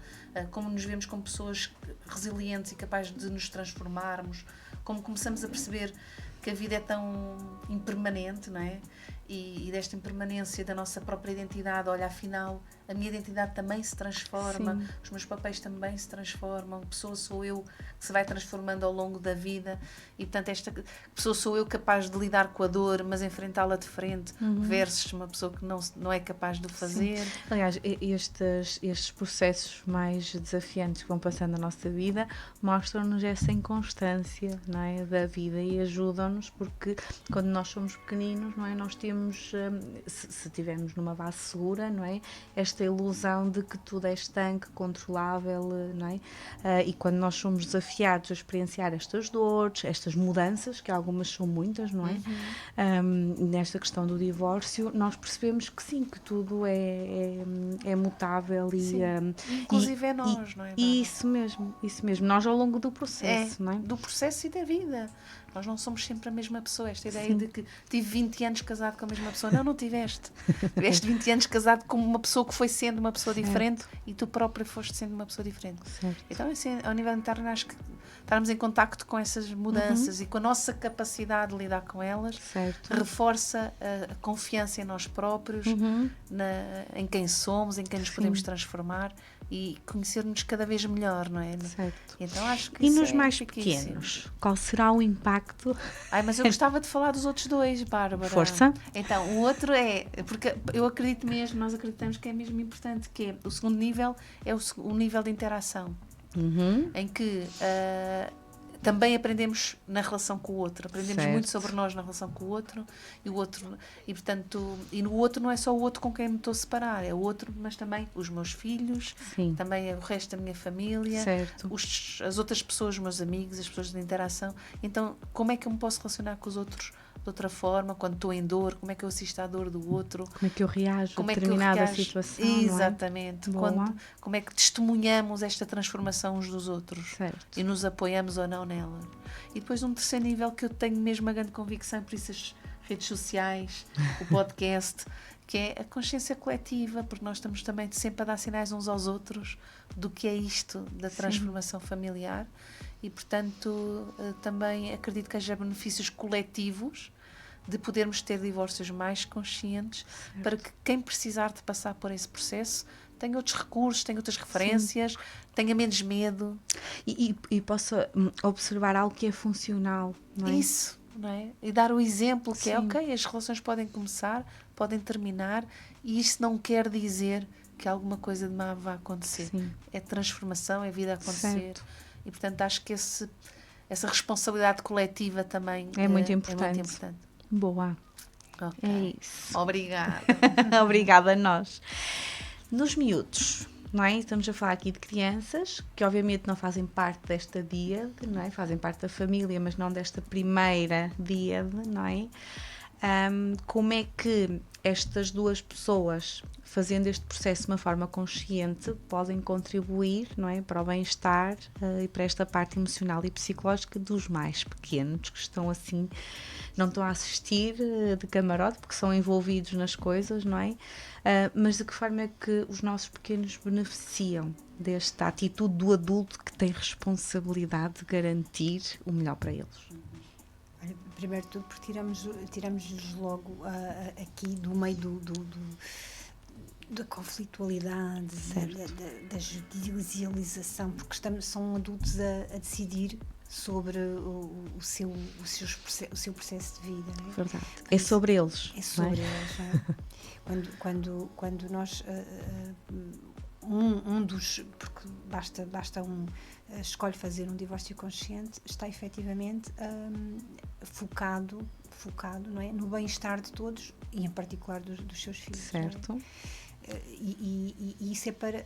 como nos vemos como pessoas resilientes e capazes de nos transformarmos, como começamos a perceber que a vida é tão impermanente, não é? E desta impermanência da nossa própria identidade, olha, afinal, a minha identidade também se transforma, os meus papéis também se transformam, pessoa sou eu que se vai transformando ao longo da vida e, portanto, esta pessoa sou eu capaz de lidar com a dor, mas enfrentá-la de frente, versus uma pessoa que não é capaz de o fazer. Sim. Aliás, estes processos mais desafiantes que vão passando na nossa vida mostram-nos essa inconstância, não é, da vida e ajudam-nos ilusões, porque quando nós somos pequeninos, não é? Nós temos, se estivermos numa base segura, não é? Esta ilusão de que tudo é estanque, controlável, não é? E quando nós somos desafiados a experienciar estas dores, estas mudanças, que algumas são muitas, não é? Nesta questão do divórcio, nós percebemos que sim, que tudo é mutável Inclusive é nós, não é? Isso mesmo. Nós ao longo do processo, não é? Do processo e da vida. Nós não somos sempre a mesma pessoa. Esta ideia de que tive 20 anos casado com a mesma pessoa. Não tiveste. Tiveste 20 anos casado com uma pessoa que foi sendo uma pessoa diferente e tu própria foste sendo uma pessoa diferente. Certo. Então, assim, ao nível interno, acho que estarmos em contacto com essas mudanças e com a nossa capacidade de lidar com elas reforça a confiança em nós próprios, em quem somos, em quem nos podemos transformar e conhecer-nos cada vez melhor, não é? Certo. Então, acho que e isso nos é mais riquíssimo. pequenos, qual será o impacto? Mas eu gostava de falar dos outros dois, Bárbara. Força. Então, o outro porque eu acredito mesmo, nós acreditamos que é mesmo importante, que é o segundo nível, é o nível de interação. Em que também aprendemos na relação com o outro, aprendemos muito sobre nós na relação com o outro, e portanto, e no outro não é só o outro com quem me estou a separar, é o outro, mas também os meus filhos, também é o resto da minha família, as outras pessoas, os meus amigos, as pessoas de interação. Então, como é que eu me posso relacionar com os outros de outra forma, quando estou em dor, como é que eu assisto à dor do outro, como é que eu reajo a determinada situação, exatamente, como é que testemunhamos esta transformação uns dos outros e nos apoiamos ou não nela. E depois um terceiro nível que eu tenho mesmo uma grande convicção, por isso as redes sociais, o podcast, que é a consciência coletiva, porque nós estamos também sempre a dar sinais uns aos outros do que é isto da transformação familiar. E, portanto, também acredito que haja benefícios coletivos de podermos ter divórcios mais conscientes, para que quem precisar de passar por esse processo tenha outros recursos, tenha outras referências, tenha menos medo. E possa observar algo que é funcional, não é? Isso, não é? E dar o exemplo que é, ok, as relações podem começar, podem terminar, e isso não quer dizer que alguma coisa de má vá acontecer. É transformação, é vida a acontecer. E, portanto, acho que essa responsabilidade coletiva também é muito importante. É muito importante. Boa. Okay. É isso. Obrigada. Obrigada a nós. Nos miúdos, não é? Estamos a falar aqui de crianças que obviamente não fazem parte desta díade, não é? Fazem parte da família, mas não desta primeira díade, não é? Como é que estas duas pessoas, fazendo este processo de uma forma consciente, podem contribuir, não é, para o bem-estar e para esta parte emocional e psicológica dos mais pequenos, que estão assim, não estão a assistir de camarote, porque são envolvidos nas coisas, não é? Mas de que forma é que os nossos pequenos beneficiam desta atitude do adulto que tem responsabilidade de garantir o melhor para eles? Primeiro de tudo, porque tiramos logo aqui do meio da conflitualidade, da judicialização, porque são adultos a decidir sobre o seu processo de vida. Não é? Verdade. É sobre eles. É sobre eles. Não é? Quando nós... porque basta escolhe fazer um divórcio consciente, está efetivamente focado, não é, no bem-estar de todos e em particular dos seus filhos. Certo. Não é? E isso é para,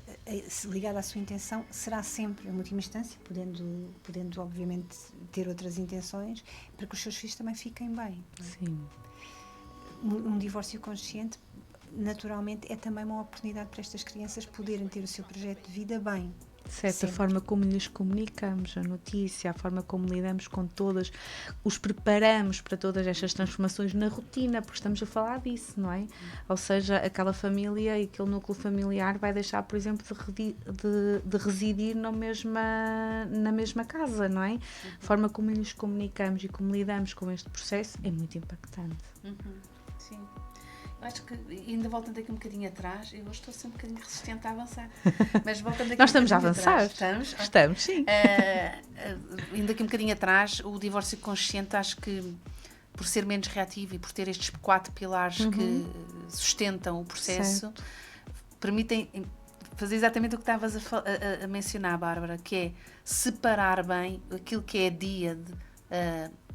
ligado à sua intenção, será sempre, em última instância, podendo obviamente ter outras intenções, para que os seus filhos também fiquem bem. Não é? Sim. Um divórcio consciente, naturalmente, é também uma oportunidade para estas crianças poderem ter o seu projeto de vida bem. De certa forma como lhes comunicamos a notícia, a forma como lidamos com todas, os preparamos para todas estas transformações na rotina, porque estamos a falar disso, não é? Ou seja, aquela família e aquele núcleo familiar vai deixar, por exemplo, de residir na mesma casa, não é? A forma como lhes comunicamos e como lidamos com este processo é muito impactante. Sim. Acho que, ainda voltando aqui um bocadinho atrás, eu estou sempre um bocadinho resistente a avançar, mas voltando aqui Nós estamos a avançar. Estamos, sim. Indo aqui um bocadinho atrás, o divórcio consciente, acho que por ser menos reativo e por ter estes 4 pilares que sustentam o processo, permitem fazer exatamente o que estavas a mencionar, Bárbara, que é separar bem aquilo que é dia de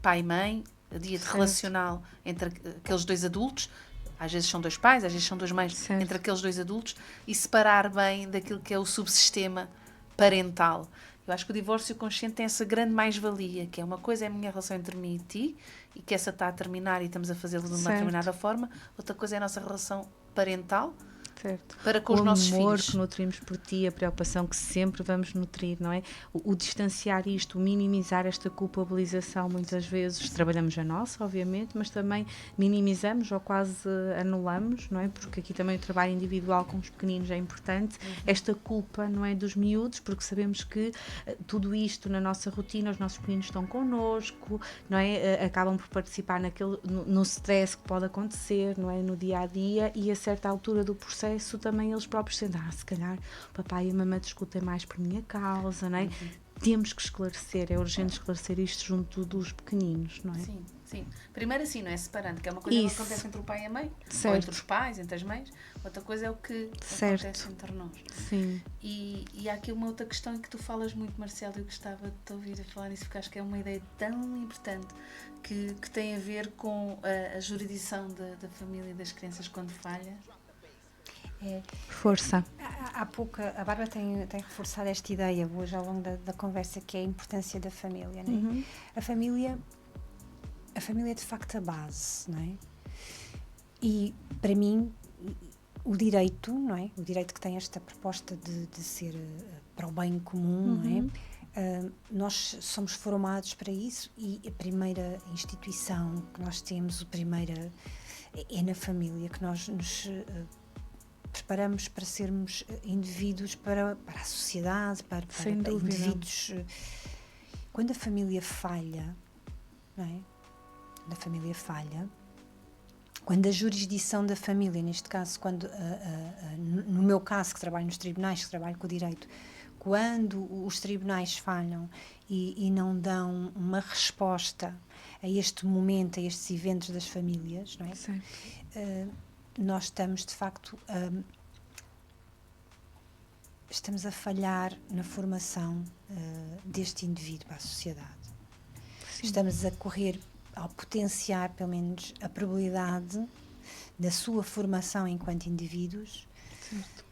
pai e mãe, dia de Certo. relacional entre aqueles dois adultos, às vezes são dois pais, às vezes são duas mães, Certo. entre aqueles dois adultos, e separar bem daquilo que é o subsistema parental. Eu acho que o divórcio consciente tem essa grande mais-valia, que é uma coisa é a minha relação entre mim e ti, e que essa está a terminar e estamos a fazê-lo de uma Certo. determinada forma. Outra coisa é a nossa relação parental Certo. para com O os nossos amor filhos. que nutrimos por ti, a preocupação que sempre vamos nutrir, não é? O distanciar isto, o minimizar esta culpabilização, muitas vezes trabalhamos a nossa, obviamente, mas também minimizamos ou quase anulamos, não é? Porque aqui também o trabalho individual com os pequeninos é importante, esta culpa, não é, dos miúdos, porque sabemos que tudo isto na nossa rotina, os nossos pequeninos estão connosco, não é? Acabam por participar no stress que pode acontecer, não é? No dia a dia, e a certa altura do processo também eles próprios sentem, se calhar o papai e a mamãe discutem mais por minha causa, não é? Temos que esclarecer, é urgente esclarecer isto junto dos pequeninos, não é? Sim, sim. Primeiro assim, não é? Separando, que é uma coisa que Isso. acontece entre o pai e a mãe, ou Certo. entre os pais, entre as mães. Outra coisa é o que Certo. acontece entre nós. Sim, E há aqui uma outra questão em que tu falas muito, Marcelo, eu gostava de te ouvir a falar nisso, porque acho que é uma ideia tão importante que tem a ver com a jurisdição da família e das crianças quando falha. força. Há pouco a Bárbara tem reforçado esta ideia hoje ao longo da conversa, que é a importância da família, não é? A família é de facto a base, não é? E para mim o direito, não é? O direito que tem esta proposta de ser para o bem comum, não é? Nós somos formados para isso, e a primeira instituição que nós temos, é na família, que nós nos preparamos para sermos indivíduos para a sociedade, para Sem dúvida. indivíduos. Quando a família falha, não é? Quando a família falha, quando a jurisdição da família, neste caso, no meu caso, que trabalho nos tribunais, que trabalho com o direito, quando os tribunais falham e não dão uma resposta a este momento, a estes eventos das famílias, não é? Certo. Nós estamos, de facto, estamos a falhar na formação deste indivíduo para a sociedade. Sim. Estamos a correr, ao potenciar, pelo menos, a probabilidade da sua formação enquanto indivíduos, Certo.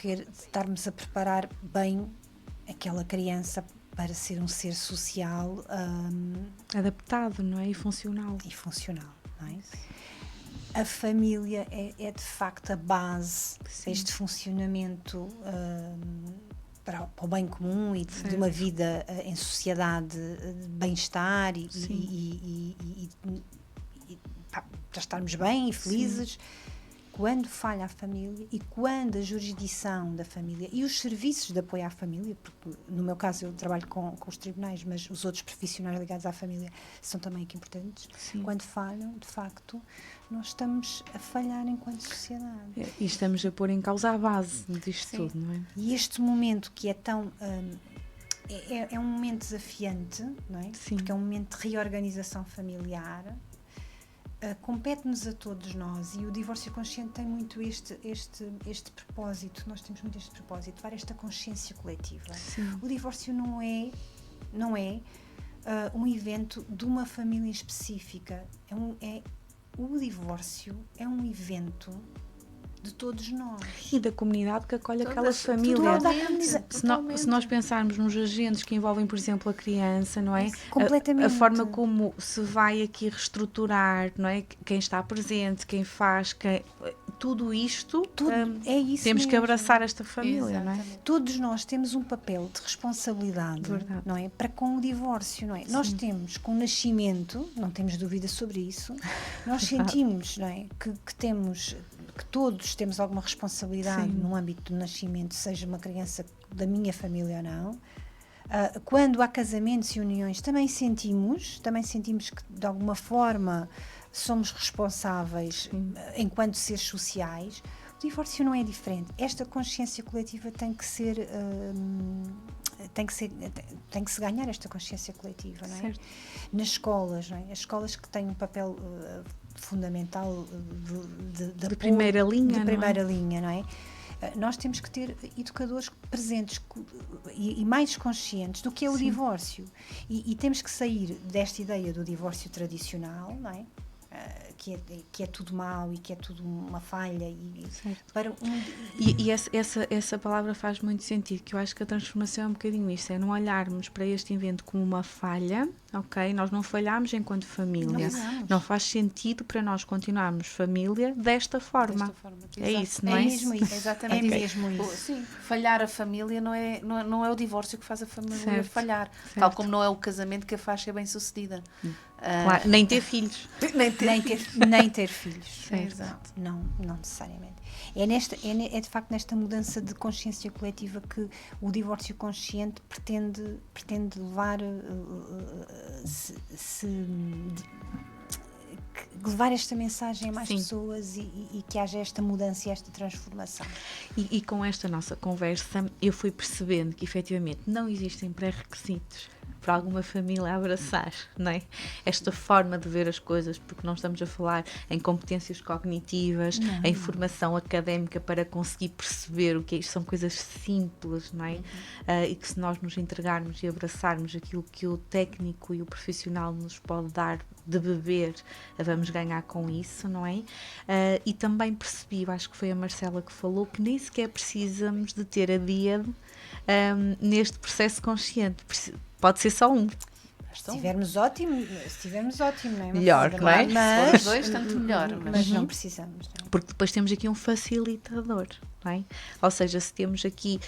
de estarmos a preparar bem aquela criança para ser um ser social Adaptado, não é? E funcional. e funcional, não é? A família é de facto a base Sim. deste funcionamento para o bem comum e de Certo. uma vida em sociedade de bem-estar e para estarmos bem e felizes. Quando falha a família e quando a jurisdição da família e os serviços de apoio à família, porque no meu caso eu trabalho com os tribunais, mas os outros profissionais ligados à família são também aqui importantes. Sim. Quando falham, de facto, nós estamos a falhar enquanto sociedade. E estamos a pôr em causa a base disto Sim. tudo, não é? E este momento que é tão... é um momento desafiante, não é? Sim. Porque é um momento de reorganização familiar. Compete-nos a todos nós, e o divórcio consciente tem muito este propósito. Nós temos muito este propósito, levar esta consciência coletiva. Sim. O divórcio não é um evento de uma família específica. O divórcio é um evento de todos nós. E da comunidade que acolhe aquela Todas- família. totalmente, Se nós pensarmos nos agentes que envolvem, por exemplo, a criança, não é? Completamente. A forma como se vai aqui reestruturar, não é? Quem está presente, quem faz, tudo isto, É isso temos que mesmo. abraçar esta família, não é? Exatamente. Todos nós temos um papel de responsabilidade, Verdade. não é? Para com o divórcio, não é? Nós temos, com o nascimento, não temos dúvida sobre isso, nós sentimos, não é? Que todos temos alguma responsabilidade Sim. no âmbito do nascimento, seja uma criança da minha família ou não. Quando há casamentos e uniões, também sentimos que de alguma forma somos responsáveis enquanto seres sociais. O divórcio não é diferente. Esta consciência coletiva tem que se ganhar, esta consciência coletiva, não é? Certo. Nas escolas, não é? As escolas que têm um papel fundamental de primeira linha, de não é? primeira linha, não é? nós temos que ter educadores presentes e mais conscientes do que é o divórcio. E temos que sair desta ideia do divórcio tradicional, não é? Que é tudo mau e que é tudo uma falha para e essa palavra faz muito sentido, que eu acho que a transformação é um bocadinho isto, é não olharmos para este evento como uma falha, ok? Nós não falhamos enquanto família, não faz sentido para nós continuarmos família desta forma. É isso, não é? É mesmo isso. Exatamente. É mesmo isso. Sim, falhar a família não é o divórcio que faz a família Certo, falhar, certo. tal como não é o casamento que a faz ser bem sucedida. Claro, nem ter filhos. Nem ter filhos. Certo. Exato. Não necessariamente. É de facto nesta mudança de consciência coletiva que o divórcio consciente pretende levar levar esta mensagem a mais pessoas e que haja esta mudança e esta transformação. E com esta nossa conversa eu fui percebendo que efetivamente não existem pré-requisitos para alguma família abraçar, não é? Esta forma de ver as coisas, porque não estamos a falar em competências cognitivas, em formação académica para conseguir perceber o que é isto, são coisas simples, não é? E que se nós nos entregarmos e abraçarmos aquilo que o técnico e o profissional nos pode dar de beber, vamos ganhar com isso, não é? E também percebi, eu acho que foi a Marcela que falou, que nem sequer precisamos de ter a díade neste processo consciente. Pode ser só um. Se tivermos ótimo, não é? Melhor, não é? Se for os dois, tanto melhor. Mas não precisamos. Não é? Porque depois temos aqui um facilitador, não é? Ou seja, se temos aqui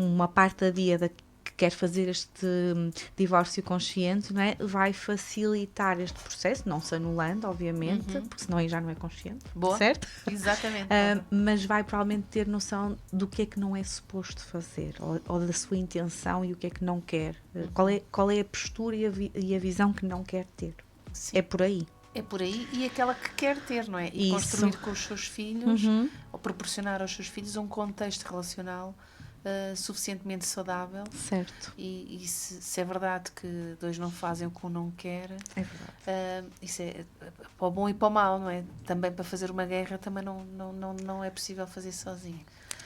uma parte da díade que quer fazer este divórcio consciente, não é? Vai facilitar este processo, não se anulando, obviamente, porque senão aí já não é consciente. Boa. Certo? Exatamente. Mas vai provavelmente ter noção do que é que não é suposto fazer, ou da sua intenção e o que é que não quer. Qual é a postura e a visão que não quer ter. Sim. É por aí. É por aí, e aquela que quer ter, não é? E Isso. construir com os seus filhos, ou proporcionar aos seus filhos um contexto relacional suficientemente saudável. Certo. E se é verdade que dois não fazem o que um não quer, É verdade. isso é para o bom e para o mau, não é? Também para fazer uma guerra também não é possível fazer sozinho.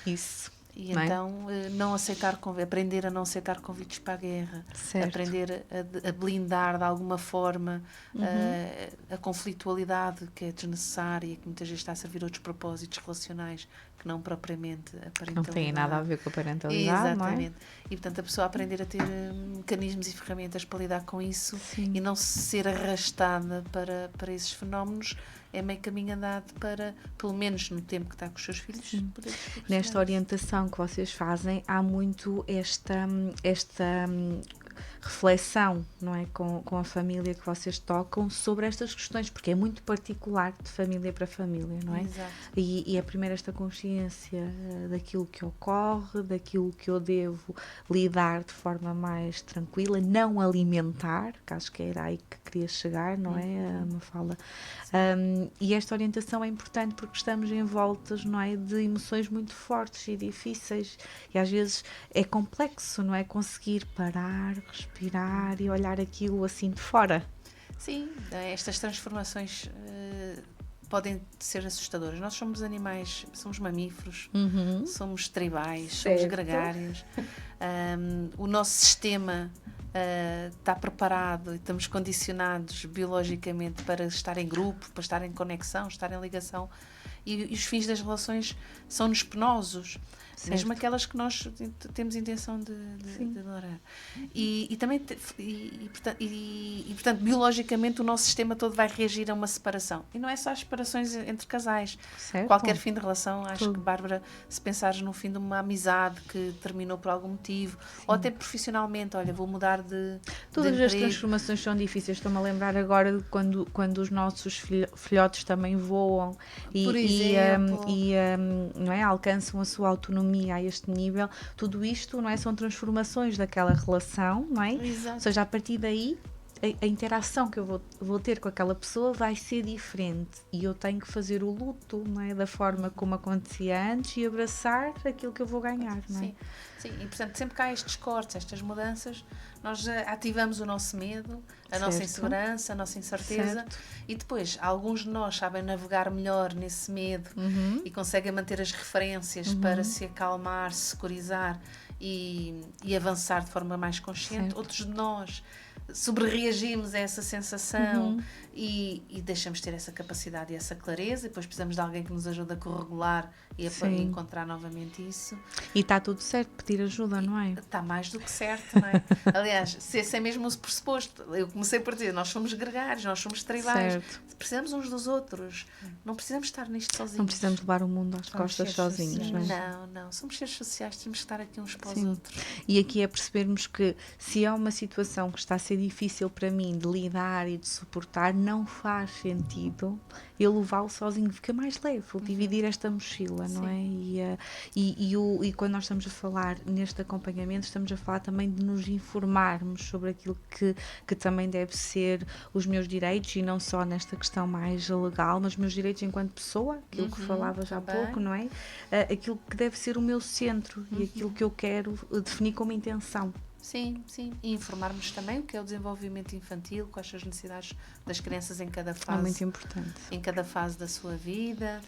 Isso. E não é? então não aceitar aprender a não aceitar convites para a guerra, Certo. aprender a blindar de alguma forma a conflitualidade que é desnecessária e que muitas vezes está a servir outros propósitos relacionais que não propriamente a parentalidade. Não tem nada a ver com a parentalidade. Exatamente. Não é? E portanto a pessoa aprender a ter mecanismos e ferramentas para lidar com isso. Sim. E não ser arrastada para esses fenómenos é meio caminho andado para, pelo menos no tempo que está com os seus filhos, poder Nesta orientação que vocês fazem, há muito esta reflexão, não é, com a família que vocês tocam sobre estas questões, porque é muito particular de família para família, não é? Exato. E é primeiro esta consciência daquilo que ocorre, daquilo que eu devo lidar de forma mais tranquila, não alimentar, que acho que era aí que queria chegar, não é, Mafalda? E esta orientação é importante porque estamos envoltas, não é, de emoções muito fortes e difíceis, e às vezes é complexo, não é, conseguir parar, respirar e olhar aquilo assim de fora. Sim, estas transformações podem ser assustadoras. Nós somos animais, somos mamíferos, somos tribais, somos gregários. O nosso sistema está preparado e estamos condicionados biologicamente para estar em grupo, para estar em conexão, estar em ligação, e os fins das relações são-nos penosos. Certo. Mesmo aquelas que nós temos intenção de adorar. E também, portanto, biologicamente o nosso sistema todo vai reagir a uma separação. E não é só as separações entre casais. Certo. Qualquer fim de relação, acho que, Bárbara, se pensares no fim de uma amizade que terminou por algum motivo, ou até profissionalmente, olha, vou mudar de Todas as transformações são difíceis. Estou-me a lembrar agora de quando os nossos filhotes também voam não é, alcançam a sua autonomia a este nível. Tudo isto, não é, são transformações daquela relação, não é? Exato. Ou seja, a partir daí a interação que eu vou ter com aquela pessoa vai ser diferente e eu tenho que fazer o luto, não é? Da forma como acontecia antes e abraçar aquilo que eu vou ganhar, não é? Sim, sim, e portanto sempre que há estes cortes, estas mudanças, nós ativamos o nosso medo, a nossa insegurança, a nossa incerteza, Certo. e depois alguns de nós sabem navegar melhor nesse medo e conseguem manter as referências para se acalmar, se securizar e avançar de forma mais consciente. Certo. Outros de nós sobrereagimos a essa sensação e deixamos de ter essa capacidade e essa clareza, e depois precisamos de alguém que nos ajude a corregular e a Sim. encontrar novamente isso. E está tudo certo, pedir ajuda, não é? Está mais do que certo, não é? Aliás, se esse é mesmo o pressuposto, eu comecei por dizer, nós somos gregários, nós somos tribais, Certo. precisamos uns dos outros, não precisamos estar nisto sozinhos. Não precisamos levar o mundo às Somos costas seres sozinhos, não é? sociais. Não, somos seres sociais, temos que estar aqui uns para os Sim. outros. E aqui é percebermos que se há uma situação que está a ser difícil para mim de lidar e de suportar, não faz sentido eu levá-lo sozinho, fica mais leve, vou dividir esta mochila, não é? E quando nós estamos a falar neste acompanhamento, estamos a falar também de nos informarmos sobre aquilo que também deve ser os meus direitos, e não só nesta questão mais legal, mas os meus direitos enquanto pessoa, aquilo que falava já há também. pouco, não é? Aquilo que deve ser o meu centro e aquilo que eu quero definir como intenção. Sim, e informarmos também o que é o desenvolvimento infantil, quais são as necessidades das crianças em cada É fase. muito importante. Em cada fase da sua vida,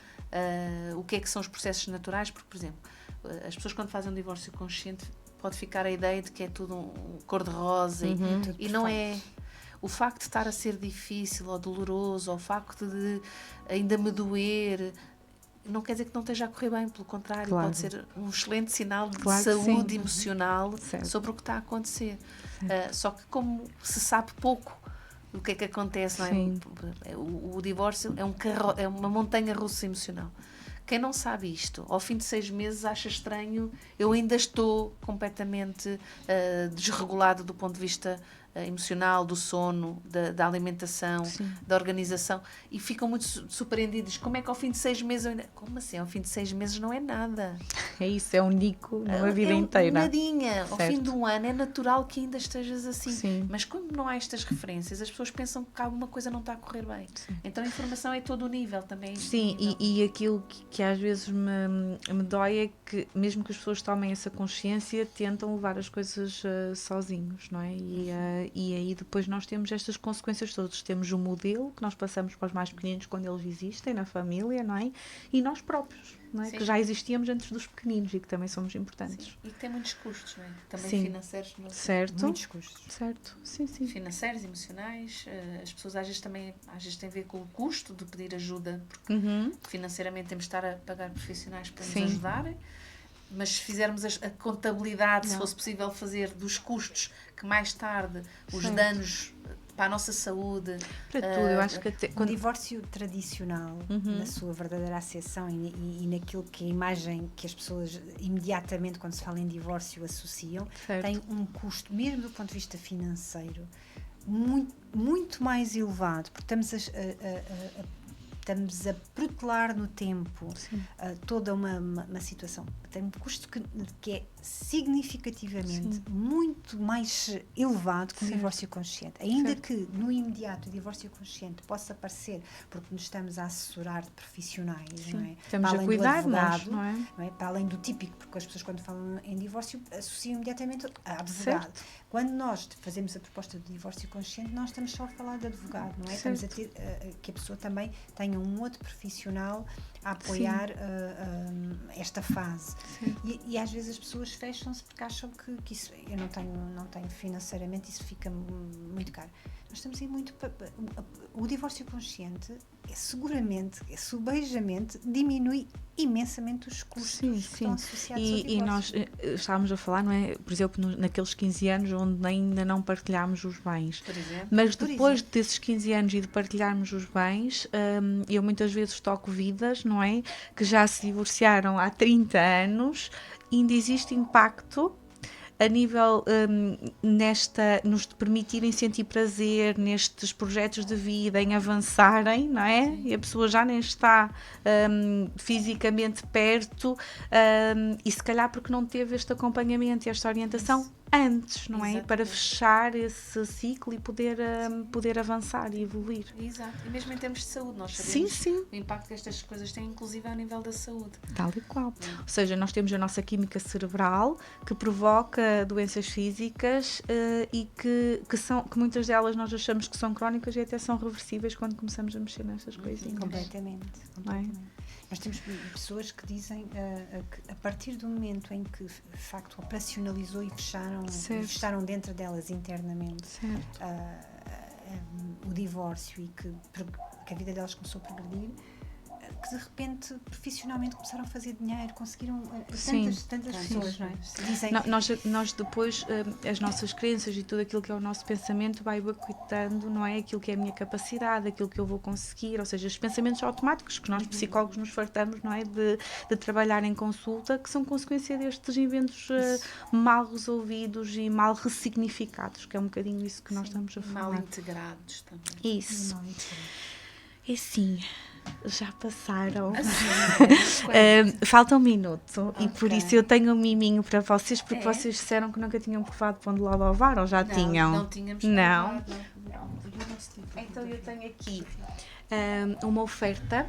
o que é que são os processos naturais, porque, por exemplo, as pessoas quando fazem um divórcio consciente pode ficar a ideia de que é tudo um cor-de-rosa e não é. O facto de estar a ser difícil ou doloroso, ou o facto de ainda me doer, não quer dizer que não esteja a correr bem, pelo contrário, Claro. pode ser um excelente sinal de Claro que saúde sim. emocional Certo. sobre o que está a acontecer. Só que como se sabe pouco do que é que acontece, não é? Sim. O divórcio é uma montanha russa emocional. Quem não sabe isto, ao fim de 6 meses acha estranho, eu ainda estou completamente desregulado do ponto de vista emocional, do sono, da alimentação, da organização, e ficam muito surpreendidos. Como é que ao fim de 6 meses eu ainda... Como assim? Ao fim de 6 meses não é nada. É isso, é único numa vida É inteira. nadinha. Ao Certo. fim de um ano é natural que ainda estejas assim. Sim. Mas como não há estas referências, as pessoas pensam que alguma coisa não está a correr bem. Então a informação é todo o nível também. Sim, e aquilo que às vezes me dói é que, mesmo que as pessoas tomem essa consciência, tentam levar as coisas sozinhos, não é? E aí depois nós temos estas consequências todas. Temos o modelo que nós passamos para os mais pequeninos quando eles existem na família, não é? E nós próprios, não é? Sim. Que já existíamos antes dos pequeninos e que também somos importantes. Sim. E que tem muitos custos, não é? Também Sim. financeiros. Certo? Muitos custos. Certo, sim. Financeiros, emocionais. As pessoas às vezes têm a ver com o custo de pedir ajuda, porque financeiramente temos de estar a pagar profissionais para nos Sim. ajudarem. Mas se fizermos a contabilidade, se fosse possível fazer, dos custos que mais tarde os Certo. danos para a nossa saúde. Para tudo, eu acho que até O quando divórcio tradicional, na sua verdadeira acessão e naquilo que a imagem que as pessoas imediatamente, quando se fala em divórcio, associam, Certo. tem um custo, mesmo do ponto de vista financeiro, muito mais elevado, porque estamos a protelar no tempo toda uma situação. Tem um custo que é significativamente muito mais elevado que o divórcio consciente. Ainda que no imediato o divórcio consciente possa aparecer porque nos estamos a assessorar de profissionais, não é? estamos Para a além do cuidar-nos, advogado, não é? não é? Para além do típico, porque as pessoas quando falam em divórcio associam imediatamente a advogado. Quando nós fazemos a proposta de divórcio consciente, nós estamos só a falar de advogado, não é? Estamos a ter que a pessoa também tenha um outro profissional a apoiar esta fase. E às vezes as pessoas fecham-se porque acham que isso, eu não tenho financeiramente, isso fica muito caro. Nós estamos aí muito... O divórcio consciente seguramente, subejamente, diminui imensamente os custos que estão associados ao divórcio. E nós estávamos a falar, não é? Por exemplo, naqueles 15 anos onde ainda não partilhámos os bens. Por exemplo. Mas depois desses 15 anos e de partilharmos os bens, eu muitas vezes toco vidas, não é? Que já se divorciaram há 30 anos, ainda existe impacto a nível nos permitirem sentir prazer nestes projetos de vida, em avançarem, não é? E a pessoa já nem está fisicamente perto e se calhar porque não teve este acompanhamento e esta orientação antes, não é? Exatamente. Para fechar esse ciclo e poder avançar e evoluir. Exato. E mesmo em termos de saúde, nós Sim, sabemos sim. o impacto que estas coisas têm, inclusive ao nível da saúde. Tal e qual. Ou seja, nós temos a nossa química cerebral que provoca doenças físicas e que muitas delas nós achamos que são crónicas e até são reversíveis quando começamos a mexer nestas coisinhas. Completamente. Não é? Nós temos pessoas que dizem que a partir do momento em que de facto operacionalizou e fecharam dentro delas internamente Certo. o divórcio e que a vida delas começou a progredir, que de repente profissionalmente começaram a fazer dinheiro, conseguiram Sim. tantas Sim. pessoas, não é? Dizem, Nós depois, as nossas crenças e tudo aquilo que é o nosso pensamento vai evacuando, não é? Aquilo que é a minha capacidade, aquilo que eu vou conseguir, ou seja, os pensamentos automáticos que nós psicólogos nos fartamos, não é? De trabalhar em consulta, que são consequência destes eventos mal resolvidos e mal ressignificados, que é um bocadinho isso que nós estamos a falar. Mal integrados também. Isso. É sim. Já passaram. Falta um minuto e por isso eu tenho um miminho para vocês, porque vocês disseram que nunca tinham provado pão de ló de ovar, ou já tinham? Não tínhamos Não. provado, não. Então eu tenho aqui uma oferta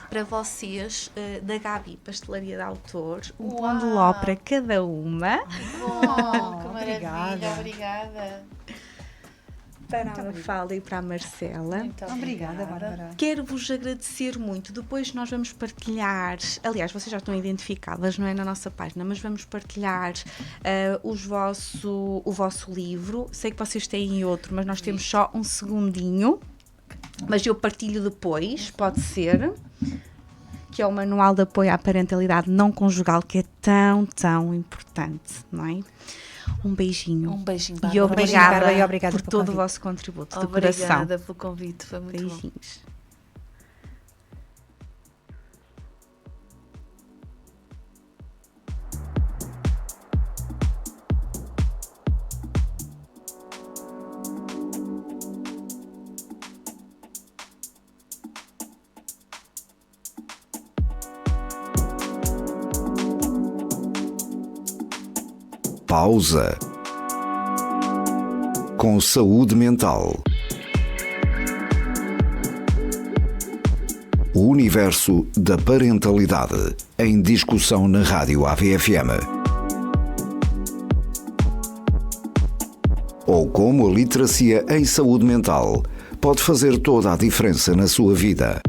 para vocês da Gabi, Pastelaria de Autor, um pão de ló para cada uma. Bom, que maravilha, Obrigada. obrigada. Para a Mafalda e para a Marcela. Muito obrigada, Bárbara. Quero-vos agradecer muito. Depois nós vamos partilhar, aliás, vocês já estão identificadas, não é, na nossa página, mas vamos partilhar o vosso livro. Sei que vocês têm outro, mas nós temos só um segundinho. Mas eu partilho depois, pode ser. Que é o Manual de Apoio à Parentalidade Não Conjugal, que é tão, tão importante, não é? Um beijinho. Um beijinho, E Bárbara. obrigada, Bárbara, e obrigada por pelo todo o convite. vosso contributo de coração. Obrigada pelo convite, foi muito bom. Beijinhos. Pausa. Com saúde mental. O universo da parentalidade em discussão na Rádio AVFM. Ou como a literacia em saúde mental pode fazer toda a diferença na sua vida.